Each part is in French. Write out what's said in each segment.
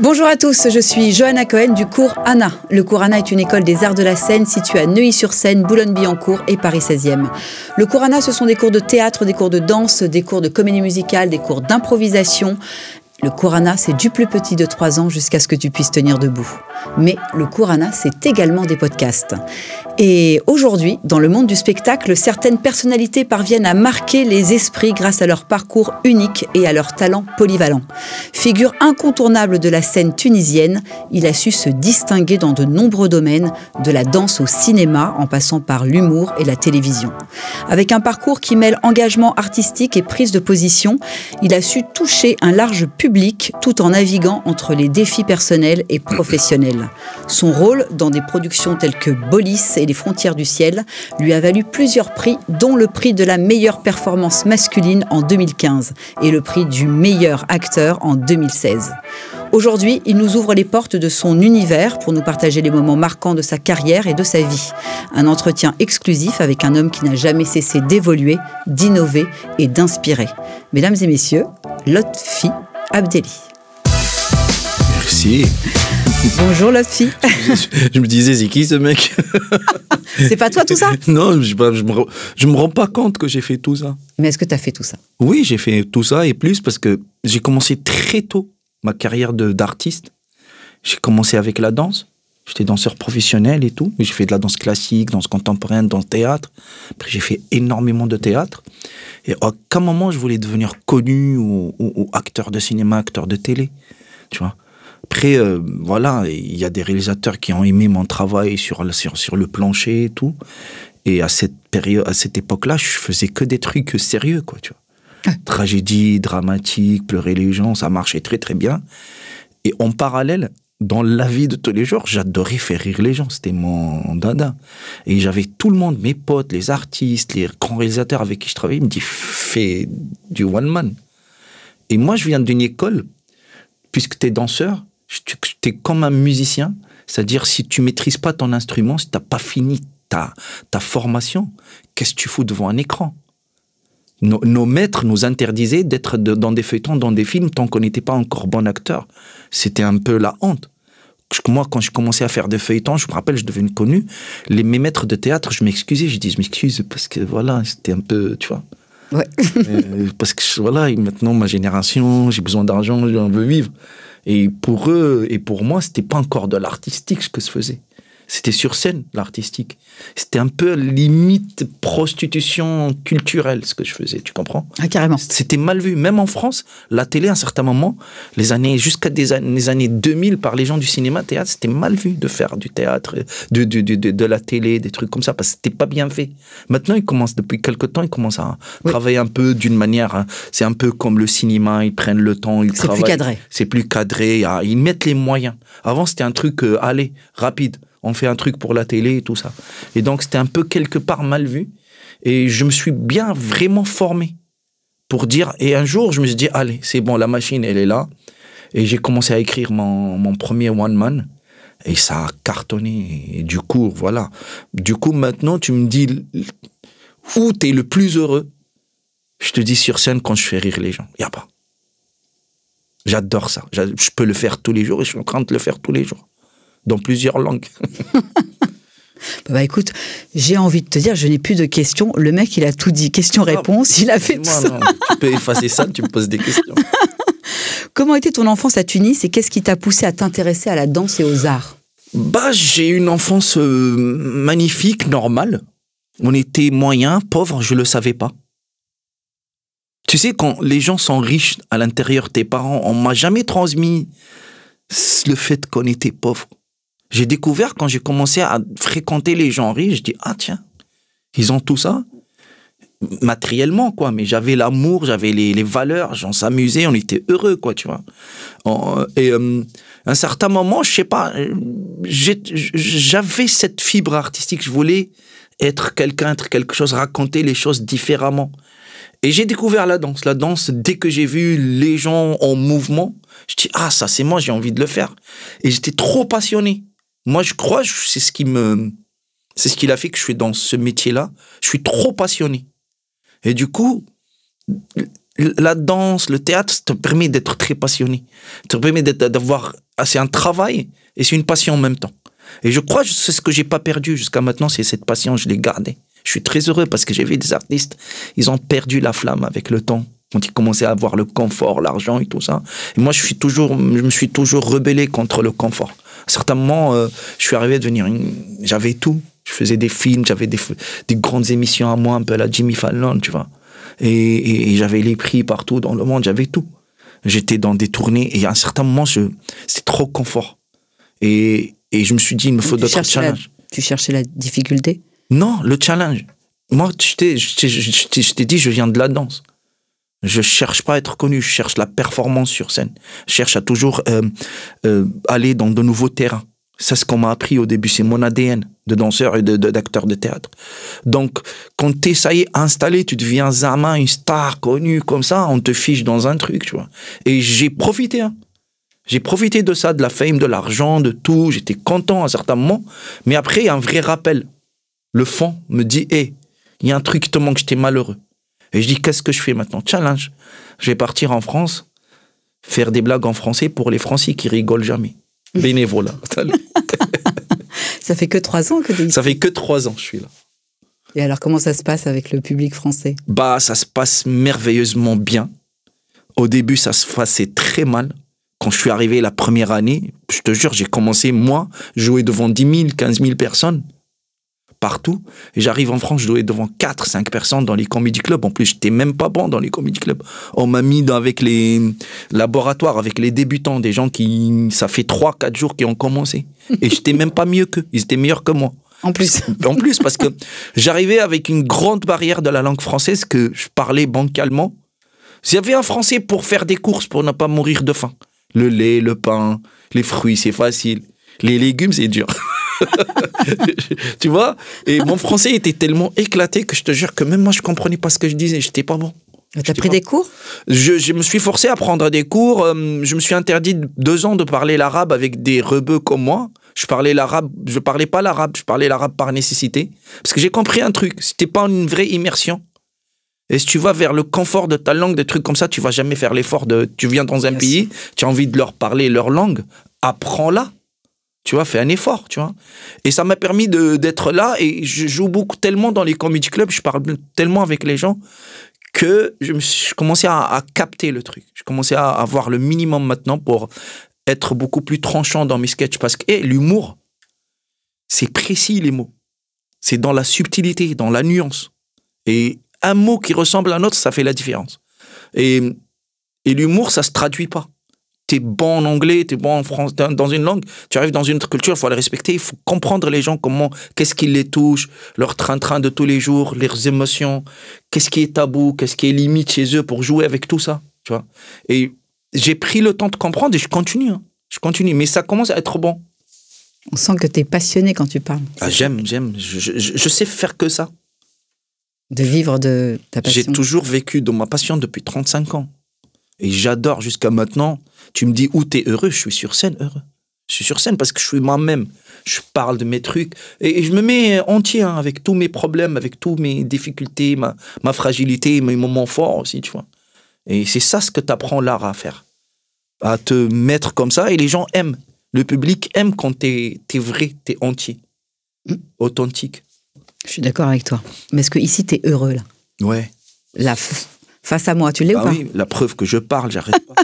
Bonjour à tous, je suis Johanna Cohen du cours ANA. Le cours ANA est une école des arts de la scène située à Neuilly-sur-Seine, Boulogne-Billancourt et Paris 16e. Le cours ANA, ce sont des cours de théâtre, des cours de danse, des cours de comédie musicale, des cours d'improvisation. Le cours ANA, c'est du plus petit de 3 ans jusqu'à ce que tu puisses tenir debout. Mais le cours ANA, c'est également des podcasts. Et aujourd'hui, dans le monde du spectacle, certaines personnalités parviennent à marquer les esprits grâce à leur parcours unique et à leur talent polyvalent. Figure incontournable de la scène tunisienne, il a su se distinguer dans de nombreux domaines, de la danse au cinéma, en passant par l'humour et la télévision. Avec un parcours qui mêle engagement artistique et prise de position, il a su toucher un large public tout en naviguant entre les défis personnels et professionnels. Son rôle dans des productions telles que Bolis et Les Frontières du Ciel lui a valu plusieurs prix, dont le prix de la meilleure performance masculine en 2015 et le prix du meilleur acteur en 2016. Aujourd'hui, il nous ouvre les portes de son univers pour nous partager les moments marquants de sa carrière et de sa vie. Un entretien exclusif avec un homme qui n'a jamais cessé d'évoluer, d'innover et d'inspirer. Mesdames et messieurs, Lotfi Abdelli. Merci. Bonjour Lotfi. Je me disais, c'est qui ce mec? C'est pas toi tout ça? Non, je me rends pas compte que j'ai fait tout ça. Mais est-ce que tu as fait tout ça? Oui, j'ai fait tout ça et plus parce que j'ai commencé très tôt ma carrière d'artiste. J'ai commencé avec la danse. J'étais danseur professionnel et tout. J'ai fait de la danse classique, danse contemporaine, danse théâtre. Après, j'ai fait énormément de théâtre. Et à aucun moment, je voulais devenir connu ou acteur de cinéma, acteur de télé. Tu vois. Après, voilà, il y a des réalisateurs qui ont aimé mon travail sur le plancher et tout. Et à cette période, à cette époque-là, je faisais que des trucs sérieux, quoi, tu vois. Tragédie, dramatique, pleurer les gens, ça marchait très très bien. Et en parallèle, dans la vie de tous les jours, j'adorais faire rire les gens. C'était mon dada. Et j'avais tout le monde, mes potes, les artistes, les grands réalisateurs avec qui je travaillais, ils me disaient, fais du one man. Et moi, je viens d'une école, puisque tu es danseur, tu es comme un musicien. C'est-à-dire, si tu maîtrises pas ton instrument, si tu n'as pas fini ta formation, qu'est-ce que tu fous devant un écran? Nos maîtres nous interdisaient d'être dans des feuilletons, dans des films, tant qu'on n'était pas encore bon acteur. C'était un peu la honte. Moi, quand je commençais à faire des feuilletons, je me rappelle, je devenais connu. Mes maîtres de théâtre, je m'excusais. Je dis, je m'excuse parce que voilà, c'était un peu, tu vois. Ouais. Parce que voilà, maintenant, ma génération, j'ai besoin d'argent, j'en veux vivre. Et pour eux et pour moi, c'était pas encore de l'artistique ce que je faisais. C'était sur scène, l'artistique. C'était un peu limite prostitution culturelle, ce que je faisais, tu comprends? Ah, carrément. C'était mal vu. Même en France, la télé, à un certain moment, jusqu'à les années 2000, par les gens du cinéma, théâtre, c'était mal vu de faire du théâtre, de la télé, des trucs comme ça, parce que c'était pas bien fait. Maintenant, depuis quelque temps, ils commencent à travailler un peu d'une manière, hein, c'est un peu comme le cinéma, ils prennent le temps, ils travaillent. C'est plus cadré. C'est plus cadré, ils mettent les moyens. Avant, c'était un truc, allez, rapide. On fait un truc pour la télé et tout ça. Et donc, c'était un peu quelque part mal vu. Et je me suis bien vraiment formé pour dire... Et un jour, je me suis dit, allez, c'est bon, la machine, elle est là. Et j'ai commencé à écrire mon premier one-man. Et ça a cartonné. Et du coup, voilà. Du coup, maintenant, tu me dis où t'es le plus heureux. Je te dis sur scène quand je fais rire les gens. Il n'y a pas. J'adore ça. Je peux le faire tous les jours et je suis en train de le faire tous les jours. Dans plusieurs langues. Bah écoute, j'ai envie de te dire, je n'ai plus de questions. Le mec, il a tout dit. Question-réponse, il a fait tout ça. Non, tu peux effacer ça, tu me poses des questions. Comment était ton enfance à Tunis et qu'est-ce qui t'a poussé à t'intéresser à la danse et aux arts? Bah, j'ai eu une enfance magnifique, normale. On était moyens, pauvres, je ne le savais pas. Tu sais, quand les gens sont riches à l'intérieur, tes parents, on ne m'a jamais transmis le fait qu'on était pauvres. J'ai découvert quand j'ai commencé à fréquenter les gens riches, je dis, ah tiens, ils ont tout ça, matériellement, quoi, mais j'avais l'amour, j'avais les valeurs, on s'amusait, on était heureux, quoi, tu vois. Et à un certain moment, je sais pas, j'avais cette fibre artistique, je voulais être quelqu'un, être quelque chose, raconter les choses différemment. Et j'ai découvert la danse. La danse, dès que j'ai vu les gens en mouvement, je dis, ah, ça, c'est moi, j'ai envie de le faire. Et j'étais trop passionné. Moi, je crois, c'est ce qui a fait que je suis dans ce métier-là. Je suis trop passionné. Et du coup, la danse, le théâtre, ça te permet d'être très passionné. Ça te permet d'avoir... C'est un travail et c'est une passion en même temps. Et je crois que c'est ce que j'ai pas perdu jusqu'à maintenant, c'est cette passion, je l'ai gardée. Je suis très heureux parce que j'ai vu des artistes, ils ont perdu la flamme avec le temps. Quand ils commençaient à avoir le confort, l'argent et tout ça. Et moi, je me suis toujours rebellé contre le confort. À certains moments, je suis arrivé à devenir... J'avais tout. Je faisais des films, j'avais des grandes émissions à moi, un peu à la Jimmy Fallon, tu vois. Et j'avais les prix partout dans le monde, j'avais tout. J'étais dans des tournées et à un certain moment, c'était trop confort. Et je me suis dit, il me faut d'autres challenges. Tu cherchais la difficulté? Non, le challenge. Moi, je t'ai dit, je viens de la danse. Je cherche pas à être connu, je cherche la performance sur scène. Je cherche à toujours aller dans de nouveaux terrains. C'est ce qu'on m'a appris au début, c'est mon ADN de danseur et d'acteur de théâtre. Donc, quand t'es, ça y est, installé, tu deviens Zama, une star connue comme ça, on te fiche dans un truc, tu vois. Et j'ai profité, hein. J'ai profité de ça, de la fame, de l'argent, de tout. J'étais content à un certain moment. Mais après, il y a un vrai rappel. Le fond me dit, hé, il y a un truc qui te manque, j'étais malheureux. Et je dis, qu'est-ce que je fais maintenant? Challenge. Je vais partir en France, faire des blagues en français pour les Français qui rigolent jamais. Bénévolat. Ça fait que 3 ans que tu es ici. Ça fait que 3 ans, je suis là. Et alors, comment ça se passe avec le public français? Bah, ça se passe merveilleusement bien. Au début, ça se passait très mal. Quand je suis arrivé la première année, je te jure, j'ai commencé, moi, jouer devant 10 000, 15 000 personnes. Partout. Et j'arrive en France, je jouais devant 4, 5 personnes dans les comedy clubs. En plus, j'étais même pas bon dans les comedy clubs. On m'a mis avec les laboratoires, avec les débutants, des gens qui, ça fait 3, 4 jours qu'ils ont commencé. Et j'étais même pas mieux qu'eux. Ils étaient meilleurs que moi. En plus. En plus, parce que j'arrivais avec une grande barrière de la langue française que je parlais bancalement. J'avais un français pour faire des courses, pour ne pas mourir de faim. Le lait, le pain, les fruits, c'est facile. Les légumes, c'est dur. Tu vois? Et mon français était tellement éclaté que je te jure que même moi, je comprenais pas ce que je disais. J'étais pas bon. Tu as pris des cours? Je me suis forcé à prendre des cours. Je me suis interdit 2 ans de parler l'arabe avec des rebeux comme moi. Je parlais l'arabe, je parlais pas l'arabe, je parlais l'arabe par nécessité. Parce que j'ai compris un truc, c'était pas une vraie immersion. Et si tu vas vers le confort de ta langue, des trucs comme ça, tu vas jamais faire l'effort de... Tu viens dans un pays, tu as envie de leur parler leur langue, apprends-la. Tu vois, fais un effort, tu vois. Et ça m'a permis d'être là et je joue tellement dans les comedy clubs, je parle tellement avec les gens que je commençais à capter le truc. Je commençais à avoir le minimum maintenant pour être beaucoup plus tranchant dans mes sketchs parce que l'humour, c'est précis les mots. C'est dans la subtilité, dans la nuance. Et un mot qui ressemble à un autre, ça fait la différence. Et l'humour, ça se traduit pas. T'es bon en anglais, t'es bon en français, dans une langue, tu arrives dans une autre culture, il faut la respecter, il faut comprendre les gens, qu'est-ce qui les touche, leur train-train de tous les jours, leurs émotions, qu'est-ce qui est tabou, qu'est-ce qui est limite chez eux pour jouer avec tout ça, tu vois. Et j'ai pris le temps de comprendre et je continue, hein. Je continue, mais ça commence à être bon. On sent que t'es passionné quand tu parles. Ah, j'aime, je sais faire que ça. De vivre de ta passion. J'ai toujours vécu de ma passion depuis 35 ans. Et j'adore jusqu'à maintenant. Tu me dis où t'es heureux, je suis sur scène heureux. Je suis sur scène parce que je suis moi-même. Je parle de mes trucs. Et je me mets entier hein, avec tous mes problèmes, avec toutes mes difficultés, ma fragilité, mes moments forts aussi, tu vois. Et c'est ça ce que t'apprends l'art à faire. À te mettre comme ça et les gens aiment. Le public aime quand t'es vrai, t'es entier. Authentique. Je suis d'accord avec toi. Mais est-ce que ici t'es heureux là? Ouais. Là, face à moi, tu l'es ou pas? Oui, la preuve que je parle, j'arrête pas.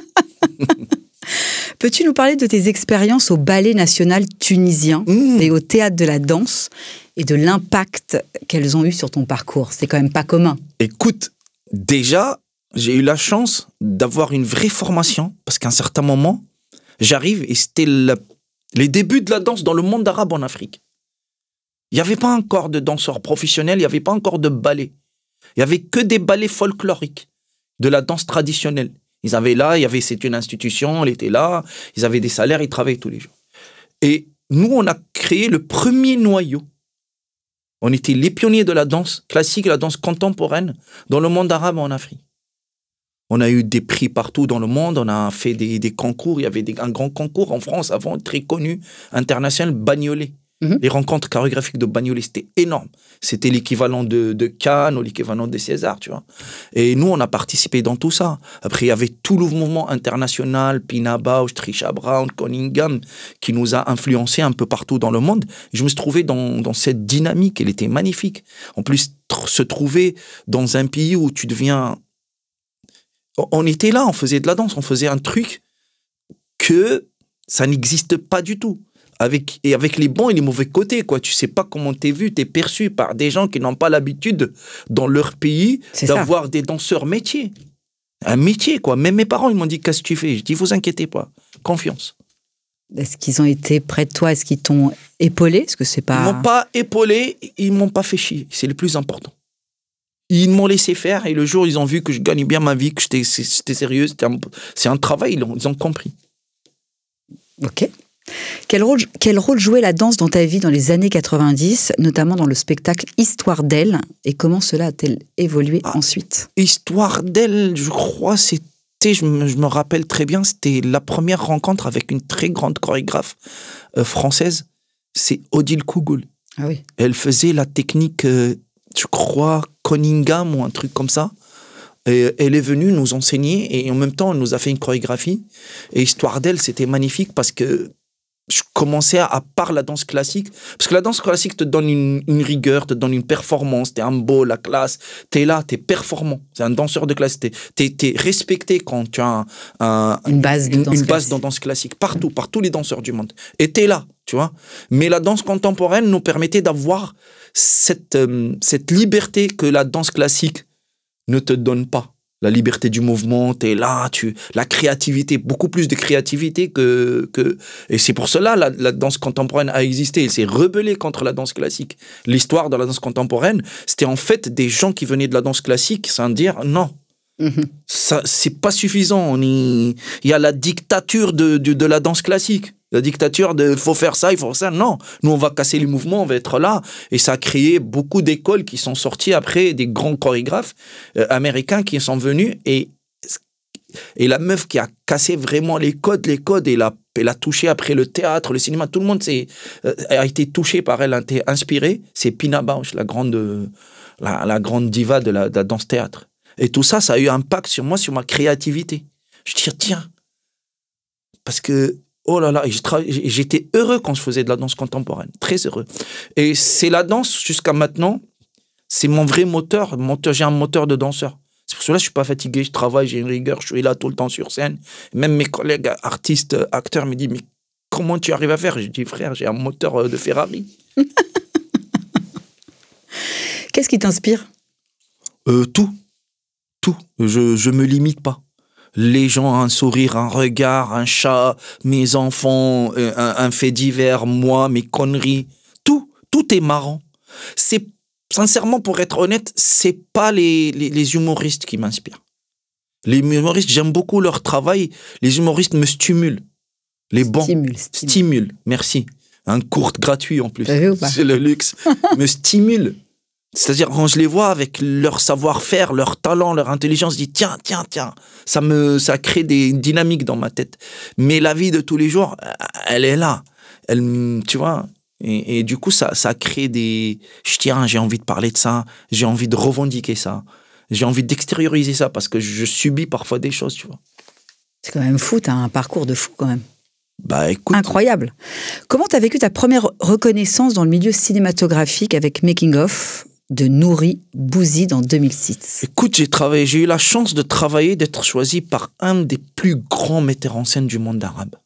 Peux-tu nous parler de tes expériences au Ballet national tunisien et au théâtre de la danse et de l'impact qu'elles ont eu sur ton parcours? C'est quand même pas commun. Écoute, déjà, j'ai eu la chance d'avoir une vraie formation parce qu'à un certain moment, j'arrive et c'était les débuts de la danse dans le monde arabe en Afrique. Il n'y avait pas encore de danseurs professionnels, il n'y avait pas encore de ballet. Il n'y avait que des ballets folkloriques, de la danse traditionnelle. Ils avaient là, c'est une institution, elle était là, ils avaient des salaires, ils travaillaient tous les jours. Et nous, on a créé le premier noyau. On était les pionniers de la danse classique, la danse contemporaine dans le monde arabe en Afrique. On a eu des prix partout dans le monde, on a fait des concours, il y avait un grand concours en France avant, très connu, international, Bagnolet. Les rencontres chorégraphiques de Bagnolet, c'était énorme. C'était l'équivalent de Cannes ou l'équivalent des Césars, tu vois. Et nous, on a participé dans tout ça. Après, il y avait tout le mouvement international, Pina Bausch, Trisha Brown, Cunningham, qui nous a influencés un peu partout dans le monde. Je me suis trouvé dans cette dynamique, elle était magnifique. En plus, se trouver dans un pays où tu deviens... On était là, on faisait de la danse, on faisait un truc que ça n'existe pas du tout. Avec les bons et les mauvais côtés, quoi. Tu sais pas comment t'es vu, t'es perçu par des gens qui n'ont pas l'habitude dans leur pays d'avoir des danseurs métiers. Un métier, quoi. Même mes parents, ils m'ont dit, qu'est-ce que tu fais? Je dis, vous inquiétez pas, confiance. Est-ce qu'ils ont été près de toi? Est-ce qu'ils t'ont épaulé? Est-ce que c'est pas... Ils m'ont pas épaulé, ils m'ont pas fait chier. C'est le plus important. Ils m'ont laissé faire et le jour où ils ont vu que je gagnais bien ma vie, que c'était sérieux, c'est un travail, ils ont compris. Ok. Quel rôle jouait la danse dans ta vie dans les années 90, notamment dans le spectacle Histoire d'elle, et comment cela a-t-elle évolué ensuite? Histoire d'elle, je crois, c'était, je me rappelle très bien, c'était la première rencontre avec une très grande chorégraphe française, c'est Odile Kougoul. Ah oui. Elle faisait la technique, je crois, Cunningham ou un truc comme ça. Et elle est venue nous enseigner et en même temps, elle nous a fait une chorégraphie. Et Histoire d'elle, c'était magnifique parce que je commençais à part la danse classique. Parce que la danse classique te donne une rigueur, te donne une performance. T'es un beau, la classe. T'es là, t'es performant. C'est un danseur de classe. T'es respecté quand tu as une base de danse classique. Partout, par tous les danseurs du monde. Et t'es là, tu vois. Mais la danse contemporaine nous permettait d'avoir cette liberté que la danse classique ne te donne pas. La liberté du mouvement, t'es là, la créativité, beaucoup plus de créativité et c'est pour cela la danse contemporaine a existé. Elle s'est rebellée contre la danse classique. L'histoire de la danse contemporaine, c'était en fait des gens qui venaient de la danse classique sans dire non. Ça, c'est pas suffisant. Il y a la dictature de la danse classique. La dictature de faut faire ça, il faut faire ça. Non, nous on va casser les mouvements, on va être là. Et ça a créé beaucoup d'écoles qui sont sorties après, des grands chorégraphes américains qui sont venus. Et la meuf qui a cassé vraiment les codes, elle a touché après le théâtre, le cinéma. Tout le monde a été touché par elle, a été inspiré. C'est Pina Bausch, la grande diva de la danse-théâtre. Et tout ça, ça a eu un impact sur moi, sur ma créativité. Je dis, tiens, parce que oh là là, j'étais heureux quand je faisais de la danse contemporaine, très heureux. Et c'est la danse, jusqu'à maintenant, c'est mon vrai moteur. J'ai un moteur de danseur. C'est pour cela que je ne suis pas fatigué, je travaille, j'ai une rigueur, je suis là tout le temps sur scène. Même mes collègues artistes, acteurs me disent, mais comment tu arrives à faire? Je dis, frère, j'ai un moteur de Ferrari. Qu'est-ce qui t'inspire? Tout. Je me limite pas. Les gens, un sourire, un regard, un chat, mes enfants, un fait divers, moi, mes conneries. Tout est marrant. C'est, sincèrement, pour être honnête, c'est pas les humoristes qui m'inspirent. Les humoristes, j'aime beaucoup leur travail. Les humoristes me stimulent. Les bons stimulent. Merci. Un cours gratuit en plus. C'est le luxe. Me stimule. C'est-à-dire, quand je les vois avec leur savoir-faire, leur talent, leur intelligence, je dis tiens, ça crée des dynamiques dans ma tête. Mais la vie de tous les jours, elle est là. Tu vois, et du coup, ça crée j'ai envie de parler de ça, j'ai envie de revendiquer ça, j'ai envie d'extérioriser ça parce que je subis parfois des choses, tu vois. C'est quand même fou, t'as un parcours de fou quand même. Bah écoute. Incroyable. Comment t'as vécu ta première reconnaissance dans le milieu cinématographique avec Making of de Nouri Bouzid en 2006? Écoute, j'ai eu la chance de travailler, d'être choisi par un des plus grands metteurs en scène du monde arabe.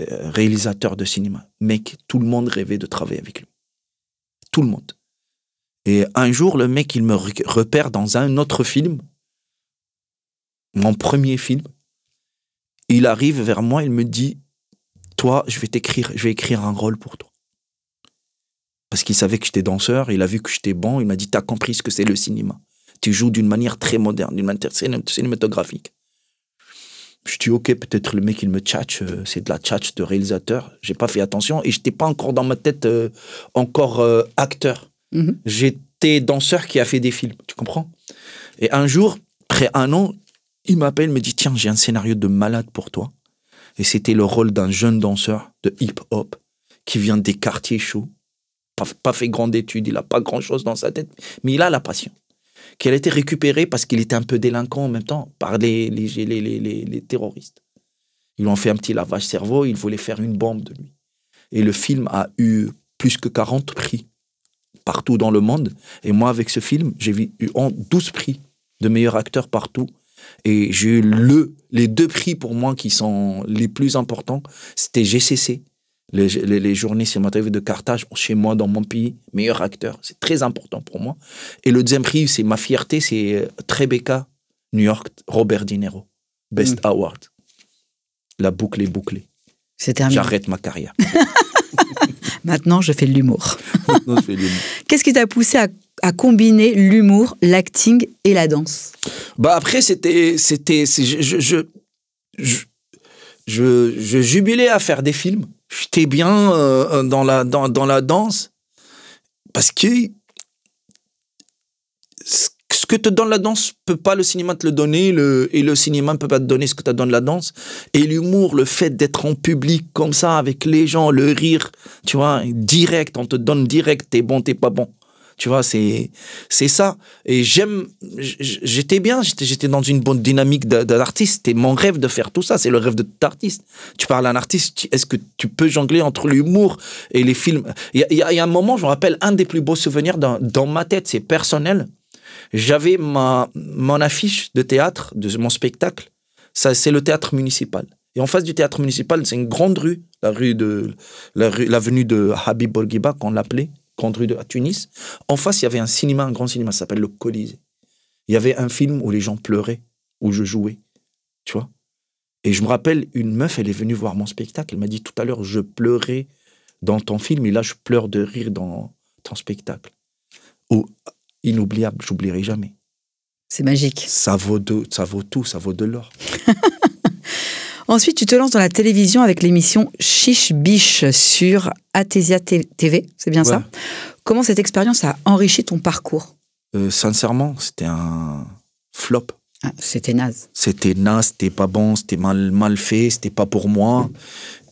Réalisateur de cinéma. Mec, tout le monde rêvait de travailler avec lui. Tout le monde. Et un jour, le mec, il me repère dans un autre film, mon premier film. Il arrive vers moi, il me dit, toi, je vais écrire un rôle pour toi. Parce qu'il savait que j'étais danseur, il a vu que j'étais bon, il m'a dit, t'as compris ce que c'est le cinéma. Tu joues d'une manière très moderne, d'une manière cinématographique. Je dis, ok, peut-être le mec, il me tchatche, c'est de la tchatche de réalisateur. J'ai pas fait attention et j'étais pas encore dans ma tête acteur. Mm-hmm. J'étais danseur qui a fait des films, tu comprends? Et un jour, après 1 an, il m'appelle, me dit, tiens, j'ai un scénario de malade pour toi. Et c'était le rôle d'un jeune danseur de hip-hop qui vient des quartiers chauds, pas fait grande étude, il n'a pas grand-chose dans sa tête, mais il a la passion. Qui a été récupérée parce qu'il était un peu délinquant en même temps par les terroristes. Ils lui ont fait un petit lavage cerveau, ils voulaient faire une bombe de lui. Et le film a eu plus que 40 prix partout dans le monde. Et moi, avec ce film, j'ai eu 12 prix de meilleur acteur partout. Et j'ai eu les 2 prix pour moi qui sont les plus importants. C'était GCC, les journées cinématographiques de Carthage, chez moi, dans mon pays, meilleur acteur. C'est très important pour moi. Et le deuxième prix, c'est ma fierté, c'est Tribeca, New York, Robert De Niro, Best Award. La boucle est bouclée. C'est terminé. J'arrête ma carrière. Maintenant, je fais de l'humour. Qu'est-ce qui t'a poussé à combiner l'humour, l'acting et la danse? Bah après, je jubilais à faire des films. J'étais bien dans la danse parce que ce que te donne la danse peut pas le cinéma te le donner et le cinéma ne peut pas te donner ce que te donne la danse. Et l'humour, le fait d'être en public comme ça avec les gens, le rire, tu vois, direct, on te donne direct, t'es bon, t'es pas bon. Tu vois, c'est ça. Et j'étais bien, j'étais dans une bonne dynamique d'artiste. C'était mon rêve de faire tout ça, c'est le rêve d'artiste. Tu parles à un artiste, est-ce que tu peux jongler entre l'humour et les films? Il y a un moment, je me rappelle, un des plus beaux souvenirs dans ma tête, c'est personnel. J'avais mon affiche de théâtre, de mon spectacle, ça, c'est le théâtre municipal. Et en face du théâtre municipal, c'est une grande rue, l'avenue de Habib Bourguiba, qu'on l'appelait, grande rue à Tunis. En face, il y avait un cinéma, un grand cinéma, ça s'appelle le Colisée. Il y avait un film où les gens pleuraient, où je jouais, tu vois. Et je me rappelle, une meuf, elle est venue voir mon spectacle, elle m'a dit tout à l'heure, je pleurais dans ton film, et là, je pleure de rire dans ton spectacle. Inoubliable, j'oublierai jamais. C'est magique. Ça vaut tout, ça vaut de l'or. Ensuite, tu te lances dans la télévision avec l'émission Chiche Biche sur Athesia TV, c'est bien ça? Comment cette expérience a enrichi ton parcours? Sincèrement, c'était un flop. Ah, c'était naze. C'était naze, c'était pas bon, c'était mal fait, c'était pas pour moi.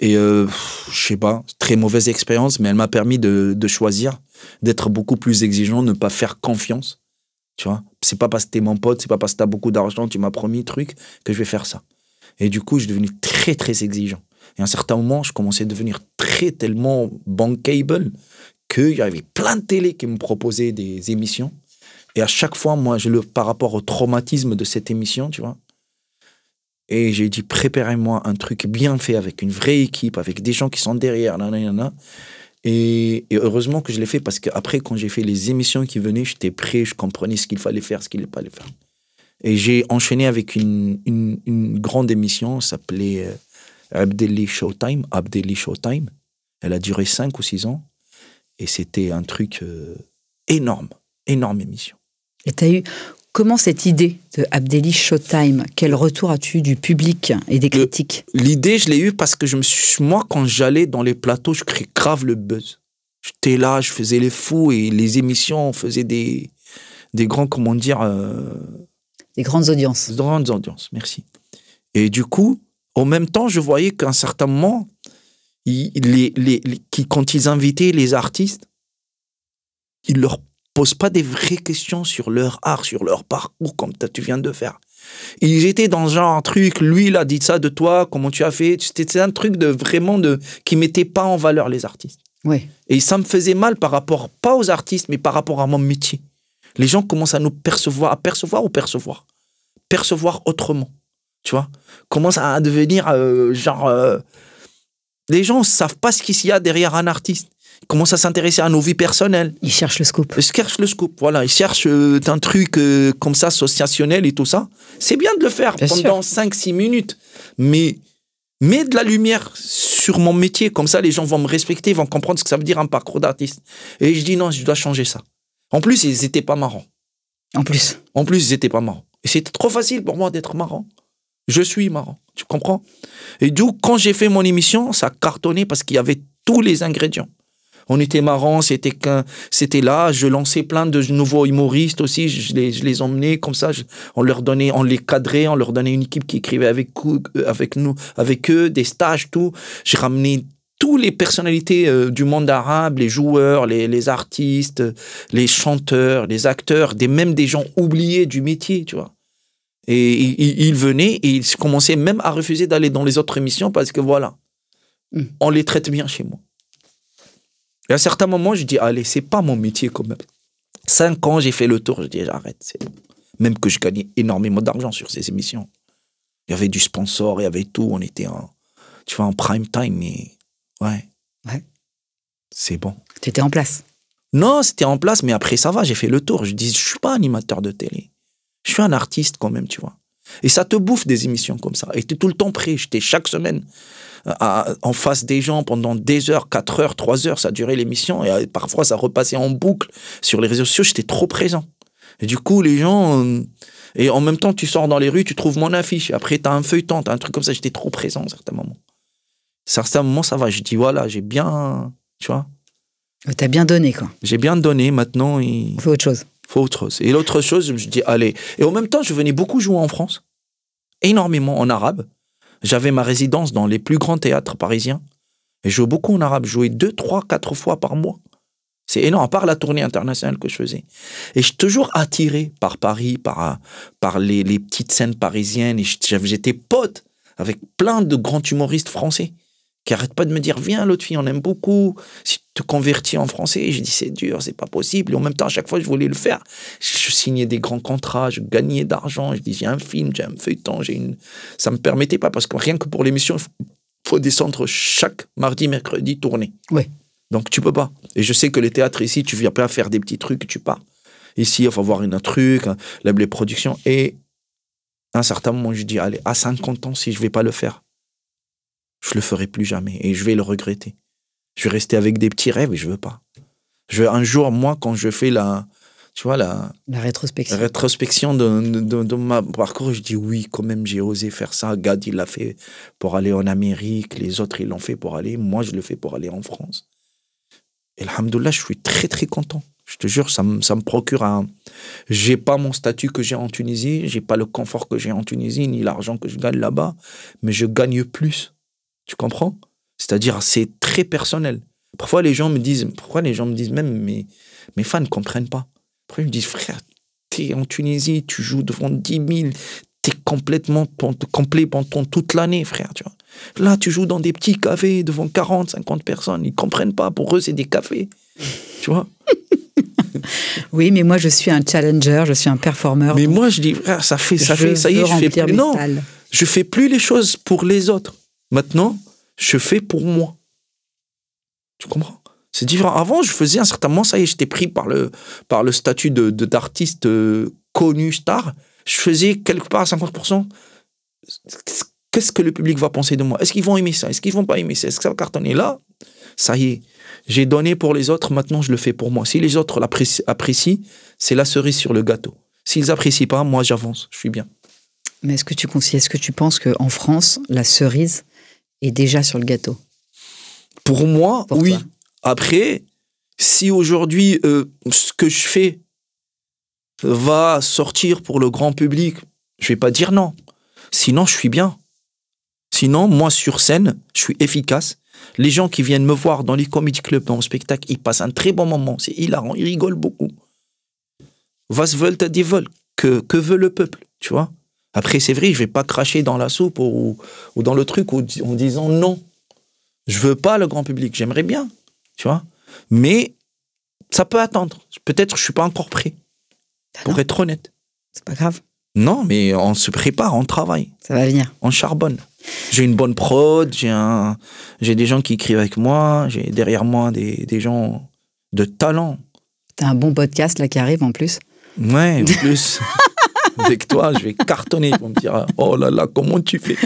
Et je sais pas, très mauvaise expérience, mais elle m'a permis de choisir, d'être beaucoup plus exigeant, ne pas faire confiance. Tu vois, c'est pas parce que t'es mon pote, c'est pas parce que t'as beaucoup d'argent, tu m'as promis truc que je vais faire ça. Et du coup, je suis devenu très, très exigeant. Et à un certain moment, je commençais à devenir tellement bankable qu'il y avait plein de télé qui me proposaient des émissions. Et à chaque fois, moi, par rapport au traumatisme de cette émission, tu vois, et j'ai dit, préparez-moi un truc bien fait avec une vraie équipe, avec des gens qui sont derrière, nanana. Et heureusement que je l'ai fait parce qu'après, quand j'ai fait les émissions qui venaient, j'étais prêt, je comprenais ce qu'il fallait faire, ce qu'il ne fallait pas faire. Et j'ai enchaîné avec une grande émission, ça s'appelait Abdelli Showtime. Elle a duré 5 ou 6 ans. Et c'était un truc énorme émission. Et tu as eu comment cette idée de Abdelli Showtime? Quel retour as-tu eu du public et des critiques? L'idée, je l'ai eue parce que moi, quand j'allais dans les plateaux, je créais grave le buzz. J'étais là, je faisais les fous et les émissions, on faisait des grands, comment dire... Des grandes audiences. Des grandes audiences, merci. Et du coup, en même temps, je voyais qu'à un certain moment, quand ils invitaient les artistes, ils leur posent pas des vraies questions sur leur art, sur leur parcours, comme tu viens de faire. Ils étaient dans genre un truc, lui, il a dit ça de toi, comment tu as fait. C'était un truc qui mettait pas en valeur les artistes. Oui. Et ça me faisait mal par rapport, pas aux artistes, mais par rapport à mon métier. Les gens commencent à nous percevoir autrement, tu vois. Commencent à devenir les gens ne savent pas ce qu'il y a derrière un artiste. Ils commencent à s'intéresser à nos vies personnelles. Ils cherchent le scoop. Voilà. Ils cherchent un truc comme ça, associationnel et tout ça. C'est bien de le faire pendant 5-6 minutes. Mais mets de la lumière sur mon métier. Comme ça, les gens vont me respecter, vont comprendre ce que ça veut dire un parcours d'artiste. Et je dis non, je dois changer ça. En plus, ils n'étaient pas marrants. En plus, ils n'étaient pas marrants. Et c'était trop facile pour moi d'être marrant. Je suis marrant, tu comprends? Et d'où, quand j'ai fait mon émission, ça cartonnait parce qu'il y avait tous les ingrédients. On était marrants, c'était là, je lançais plein de nouveaux humoristes aussi, je les emmenais comme ça, on les cadrait, on leur donnait une équipe qui écrivait avec eux, des stages, tout. J'ai ramené toutes les personnalités du monde arabe, les joueurs, les artistes, les chanteurs, les acteurs, même des gens oubliés du métier, tu vois. Et ils venaient et ils commençaient même à refuser d'aller dans les autres émissions parce que voilà, on les traite bien chez moi. Et à certains moments, je dis, allez, c'est pas mon métier quand même. 5 ans, j'ai fait le tour, je dis, j'arrête, c'est bon. Même que je gagnais énormément d'argent sur ces émissions. Il y avait du sponsor, il y avait tout, on était en prime time, mais ouais. C'est bon. Tu étais en place? Non, c'était en place, mais après ça va, j'ai fait le tour. Je dis, je suis pas animateur de télé. Je suis un artiste quand même, tu vois. Et ça te bouffe des émissions comme ça. Et tu es tout le temps prêt. J'étais chaque semaine en face des gens pendant des heures, 4 heures, 3 heures, ça durait l'émission. Et parfois, ça repassait en boucle sur les réseaux sociaux. J'étais trop présent. Et du coup, les gens... et en même temps, tu sors dans les rues, tu trouves mon affiche. Et après, tu as un feuilleton, tu as un truc comme ça. J'étais trop présent à certains moments. À certains moments, ça va. Je dis, voilà, j'ai bien... Tu vois. T'as bien donné, quoi. J'ai bien donné. Maintenant, il faut autre chose. Faut autre chose. Et l'autre chose, je me dis, allez. Et en même temps, je venais beaucoup jouer en France. Énormément en arabe. J'avais ma résidence dans les plus grands théâtres parisiens. Et je jouais beaucoup en arabe. Je jouais 2, 3, 4 fois par mois. C'est énorme, à part la tournée internationale que je faisais. Et je suis toujours attiré par Paris, par les petites scènes parisiennes. Et j'étais pote avec plein de grands humoristes français qui n'arrêtent pas de me dire, viens, l'autre fille, on aime beaucoup. Si tu te convertis en français, et je dis, c'est dur, c'est pas possible. Et en même temps, à chaque fois, je voulais le faire. Je signais des grands contrats, je gagnais d'argent. Je dis, j'ai un film, j'ai un feuilleton, ça me permettait pas, parce que rien que pour l'émission, il faut descendre chaque mardi, mercredi, tourner. Ouais. Donc, tu peux pas. Et je sais que les théâtres ici, tu viens pas faire des petits trucs, tu pars. Ici, il faut avoir un truc, les productions. Et à un certain moment, je dis, allez, à 50 ans, si je vais pas le faire, je le ferai plus jamais et je vais le regretter. Je vais rester avec des petits rêves et je veux pas. Un jour, moi, quand je fais la rétrospection de ma parcours, je dis oui, quand même, j'ai osé faire ça. Gad, il l'a fait pour aller en Amérique, les autres, ils l'ont fait pour aller. Moi, je le fais pour aller en France. Et alhamdoulilah, je suis très, très content. Je te jure, ça me procure J'ai pas mon statut que j'ai en Tunisie, j'ai pas le confort que j'ai en Tunisie, ni l'argent que je gagne là-bas, mais je gagne plus. Tu comprends? C'est-à-dire, c'est très personnel. Parfois, les gens me disent même, mes fans ne comprennent pas. Après, ils me disent, frère, t'es en Tunisie, tu joues devant 10 000, t'es complètement complet pendant toute l'année, frère, tu vois. Là, tu joues dans des petits cafés devant 40, 50 personnes, ils comprennent pas. Pour eux, c'est des cafés. Tu vois? Oui, mais moi, je suis un challenger, je suis un performeur. Mais moi, je dis, frère, ça y est, je fais plus. Non, je fais plus les choses pour les autres. Maintenant, je fais pour moi. Tu comprends? C'est différent. Avant, je faisais un certain moment, ça y est, j'étais pris par le statut d'artiste connu, star. Je faisais quelque part à 50%. Qu'est-ce que le public va penser de moi? Est-ce qu'ils vont aimer ça? Est-ce qu'ils vont pas aimer ça? Est-ce que ça va cartonner? Là, ça y est. J'ai donné pour les autres, maintenant je le fais pour moi. Si les autres apprécient, c'est la cerise sur le gâteau. S'ils n'apprécient pas, moi j'avance, je suis bien. Mais est-ce que tu penses qu'en France, la cerise est déjà sur le gâteau? Pour moi, pour oui. Toi. Après, si aujourd'hui, ce que je fais va sortir pour le grand public, je vais pas dire non. Sinon, je suis bien. Sinon, moi, sur scène, je suis efficace. Les gens qui viennent me voir dans les comedy clubs, dans le spectacle, ils passent un très bon moment. C'est hilarant, ils rigolent beaucoup. Was wollt die Volk? Que veut le peuple, tu vois? Après, c'est vrai, je vais pas cracher dans la soupe ou dans le truc en disant non. Je veux pas le grand public, j'aimerais bien, tu vois? Mais ça peut attendre. Peut-être je suis pas encore prêt, pour être honnête. C'est pas grave. Non, mais on se prépare, on travaille. Ça va venir. On charbonne. J'ai une bonne prod, j'ai des gens qui écrivent avec moi, j'ai derrière moi des gens de talent. T'as un bon podcast là qui arrive en plus. Ouais, en plus, avec toi, je vais cartonner. Ils vont me dire, oh là là, comment tu fais?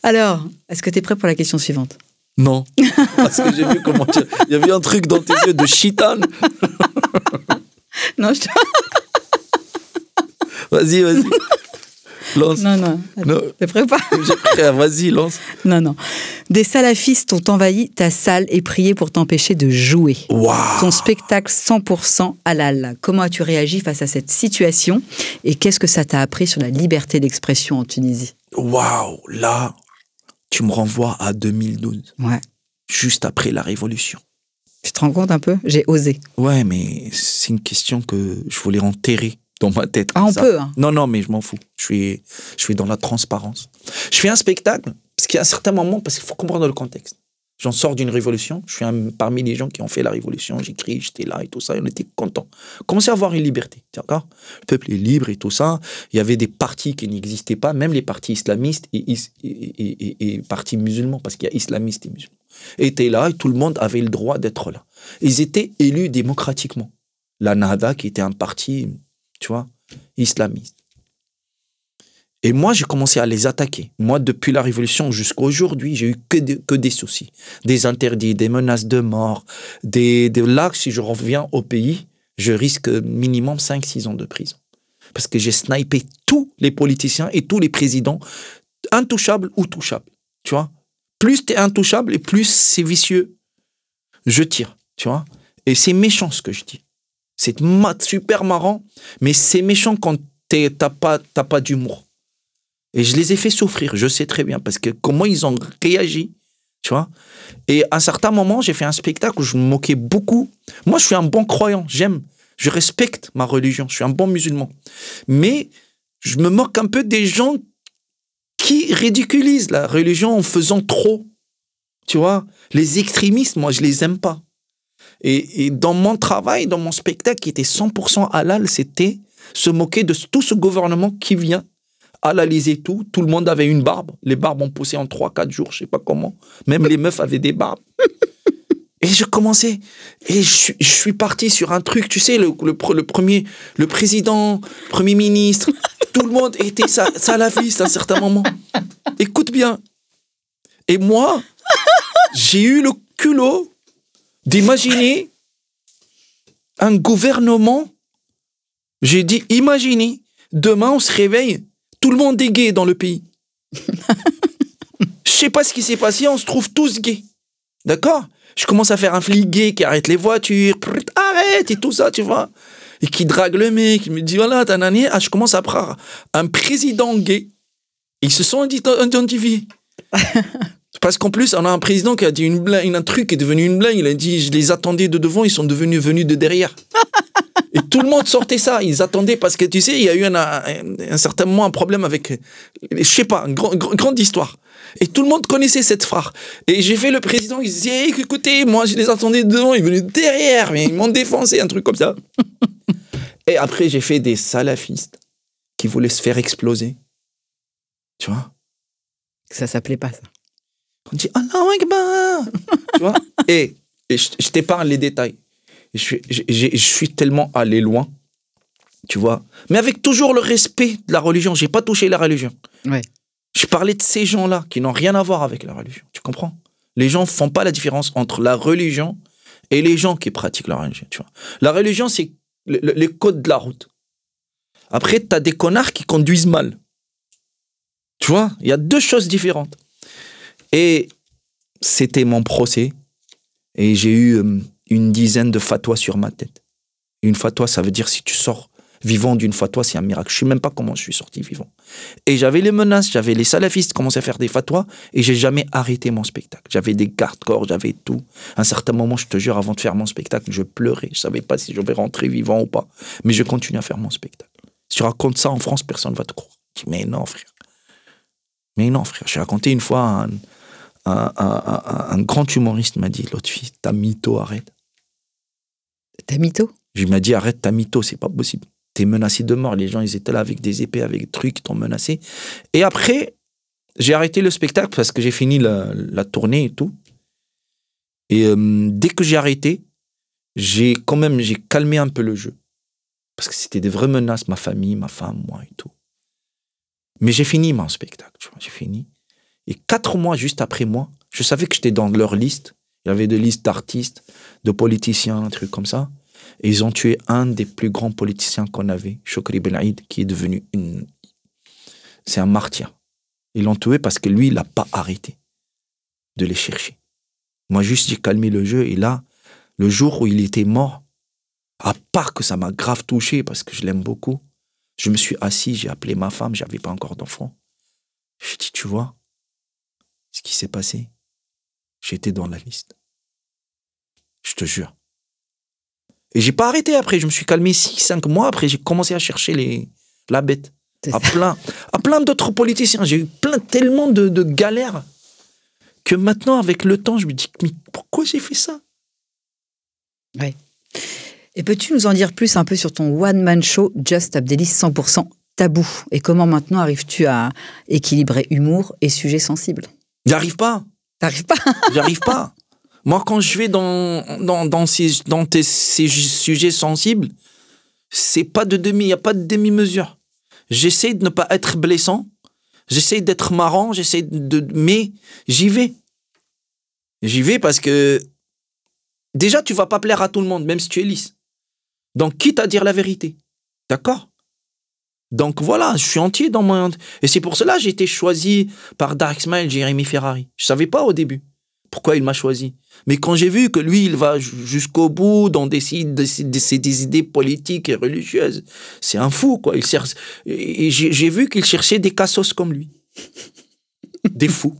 Alors, est-ce que tu es prêt pour la question suivante? Non, parce que j'ai vu comment il y avait un truc dans tes yeux de chitane. Non, Vas-y. Lance. Non. T'es prêt ou pas? J'ai prêt, vas-y, lance. Non. Des salafistes ont envahi ta salle et prié pour t'empêcher de jouer. Wow. Ton spectacle 100% halal. Comment as-tu réagi face à cette situation? Et qu'est-ce que ça t'a appris sur la liberté d'expression en Tunisie? Waouh, là, Tu me renvoies à 2012, Ouais. juste après la Révolution. Tu te rends compte un peu? J'ai osé. Ouais, mais c'est une question que je voulais enterrer dans ma tête. Ah, on peut, hein. Non, mais je m'en fous. Je suis dans la transparence. Je fais un spectacle, parce qu'il y a un certain moment, parce qu'il faut comprendre le contexte. J'en sors d'une révolution, je suis parmi les gens qui ont fait la révolution, j'écris, j'étais là et tout ça, et on était contents. Commencer à avoir une liberté, d'accord? Le peuple est libre et tout ça. Il y avait des partis qui n'existaient pas, même les partis islamistes et partis musulmans, parce qu'il y a islamistes et musulmans. Étaient là et tout le monde avait le droit d'être là. Ils étaient élus démocratiquement. La Nahda, qui était un parti, tu vois, islamiste. Et moi, j'ai commencé à les attaquer. Moi, depuis la Révolution jusqu'à aujourd'hui, j'ai eu que des soucis. Des interdits, des menaces de mort. Là, si je reviens au pays, je risque minimum 5-6 ans de prison. Parce que j'ai snipé tous les politiciens et tous les présidents, intouchables ou touchables. Tu vois? Plus t'es intouchable et plus c'est vicieux. Je tire, tu vois? Et c'est méchant ce que je dis. C'est super marrant, mais c'est méchant quand t'as pas d'humour. Et je les ai fait souffrir, je sais très bien, parce que comment ils ont réagi, tu vois. Et à un certain moment, j'ai fait un spectacle où je me moquais beaucoup. Moi, je suis un bon croyant, je respecte ma religion, je suis un bon musulman. Mais je me moque un peu des gens qui ridiculisent la religion en faisant trop, tu vois. Les extrémistes, moi, je les aime pas. Et dans mon travail, dans mon spectacle qui était 100% halal, c'était se moquer de tout ce gouvernement qui vient halaliser tout. Tout le monde avait une barbe. Les barbes ont poussé en 3-4 jours, je sais pas comment. Même les meufs avaient des barbes. Et je commençais, et je suis parti sur un truc, tu sais, le président, le premier ministre, tout le monde était salafiste à un certain moment. Écoute bien. Et moi, j'ai eu le culot d'imaginer un gouvernement. J'ai dit, imaginez, demain on se réveille, tout le monde est gay dans le pays. Je sais pas ce qui s'est passé, on se trouve tous gays. D'accord? Je commence à faire un flic gay qui arrête les voitures, arrête et tout ça, tu vois. Et qui drague le mec, il me dit voilà, tanani. Je commence à prendre un président gay. Ils se sont identifiés. Parce qu'en plus, on a un président qui a dit un truc qui est devenu une blague. Il a dit je les attendais de devant, ils sont venus de derrière. Et tout le monde sortait ça. Ils attendaient parce que tu sais, il y a eu un certain moment un problème avec, je sais pas, une grande histoire. Et tout le monde connaissait cette phrase. Et j'ai fait le président, il disait écoutez, moi je les attendais devant, ils venaient derrière, mais ils m'ont défoncé, un truc comme ça. Et après, j'ai fait des salafistes qui voulaient se faire exploser. Tu vois? Ça s'appelait pas ça. On dit Allahu Akbar. Tu vois? Et je t'épargne les détails. Je suis tellement allé loin, tu vois. Mais avec toujours le respect de la religion. J'ai pas touché la religion. Ouais. Je parlais de ces gens-là qui n'ont rien à voir avec la religion. Tu comprends? Les gens font pas la différence entre la religion et les gens qui pratiquent la religion. Tu vois. La religion, c'est les codes de la route. Après, tu as des connards qui conduisent mal. Tu vois? Il y a deux choses différentes. Et c'était mon procès. Et j'ai eu une dizaine de fatwas sur ma tête. Une fatwa, ça veut dire si tu sors vivant d'une fatwa, c'est un miracle. Je ne sais même pas comment je suis sorti vivant. Et j'avais les menaces, j'avais les salafistes qui commençaient à faire des fatwas et j'ai jamais arrêté mon spectacle. J'avais des garde-corps, j'avais tout. À un certain moment, je te jure, avant de faire mon spectacle, je pleurais. Je ne savais pas si je vais rentrer vivant ou pas. Mais je continue à faire mon spectacle. Si tu racontes ça en France, personne ne va te croire. Je dis, mais non, frère. Mais non, frère. J'ai raconté une fois un grand humoriste m'a dit, l'autre fille, t'as mytho, arrête. T'as mytho? Je m'a dit, arrête ta mytho, c'est pas possible. T'es menacé de mort. Les gens, ils étaient là avec des épées, avec des trucs, ils t'ont menacé. Et après, j'ai arrêté le spectacle parce que j'ai fini la tournée et tout. Et dès que j'ai arrêté, j'ai calmé un peu le jeu. Parce que c'était des vraies menaces, ma famille, ma femme, moi et tout. Mais j'ai fini mon spectacle, tu vois, j'ai fini. Et 4 mois juste après moi, je savais que j'étais dans leur liste. Il y avait des listes d'artistes, de politiciens, un truc comme ça. Et ils ont tué un des plus grands politiciens qu'on avait, Chokri Ben Aïd, qui est devenu c'est un martyr. Ils l'ont tué parce que lui, il n'a pas arrêté de les chercher. Moi, juste, j'ai calmé le jeu. Et là, le jour où il était mort, à part que ça m'a grave touché parce que je l'aime beaucoup, je me suis assis, j'ai appelé ma femme, j'avais pas encore d'enfant. Je dit, tu vois, ce qui s'est passé, j'étais dans la liste. Je te jure. Et j'ai pas arrêté après. Je me suis calmé 6-5 mois. Après, j'ai commencé à chercher la bête. À plein d'autres politiciens. J'ai eu tellement de galères que maintenant, avec le temps, je me dis, mais pourquoi j'ai fait ça? Oui. Et peux-tu nous en dire plus un peu sur ton one-man show Just Abdelis 100% tabou? Et comment maintenant arrives-tu à équilibrer humour et sujets sensibles? J'arrive pas. T'arrives pas? J'arrive pas. Moi, quand je vais dans ces sujets sensibles, c'est pas il n'y a pas de demi-mesure. J'essaie de ne pas être blessant, j'essaie d'être marrant, mais j'y vais. J'y vais parce que déjà, tu vas pas plaire à tout le monde, même si tu es lisse. Donc, quitte à dire la vérité. D'accord? Donc voilà, je suis entier dans mon... Et c'est pour cela que j'ai été choisi par Dark Smile, Jérémy Ferrari. Je savais pas au début pourquoi il m'a choisi. Mais quand j'ai vu que lui, il va jusqu'au bout dans des idées politiques et religieuses, c'est un fou, quoi. Et j'ai vu qu'il cherchait des cassos comme lui. Des fous.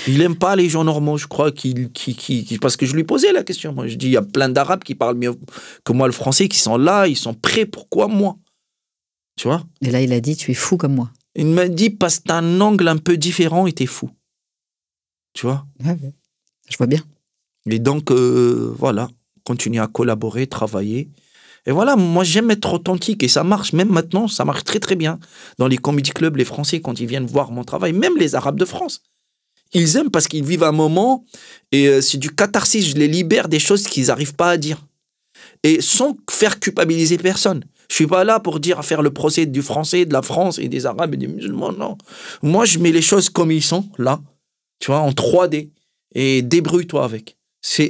Il n'aime pas les gens normaux, je crois, parce que je lui posais la question. Moi, je dis, il y a plein d'Arabes qui parlent mieux que moi le français, qui sont là, ils sont prêts, pourquoi moi? Tu vois? Et là, il a dit, tu es fou comme moi. Il m'a dit, parce que t'as un angle un peu différent et t'es fou. Tu vois? Ouais, je vois bien. Et donc, voilà, continuer à collaborer, travailler. Et voilà, moi, j'aime être authentique et ça marche. Même maintenant, ça marche très, très bien. Dans les comedy clubs, les Français, quand ils viennent voir mon travail, même les Arabes de France, ils aiment parce qu'ils vivent un moment et c'est du catharsis. Je les libère des choses qu'ils n'arrivent pas à dire. Et sans faire culpabiliser personne. Je suis pas là pour faire le procès du français, de la France et des Arabes et des musulmans, non. Moi, je mets les choses comme ils sont, là, tu vois, en 3D, et débrouille-toi avec.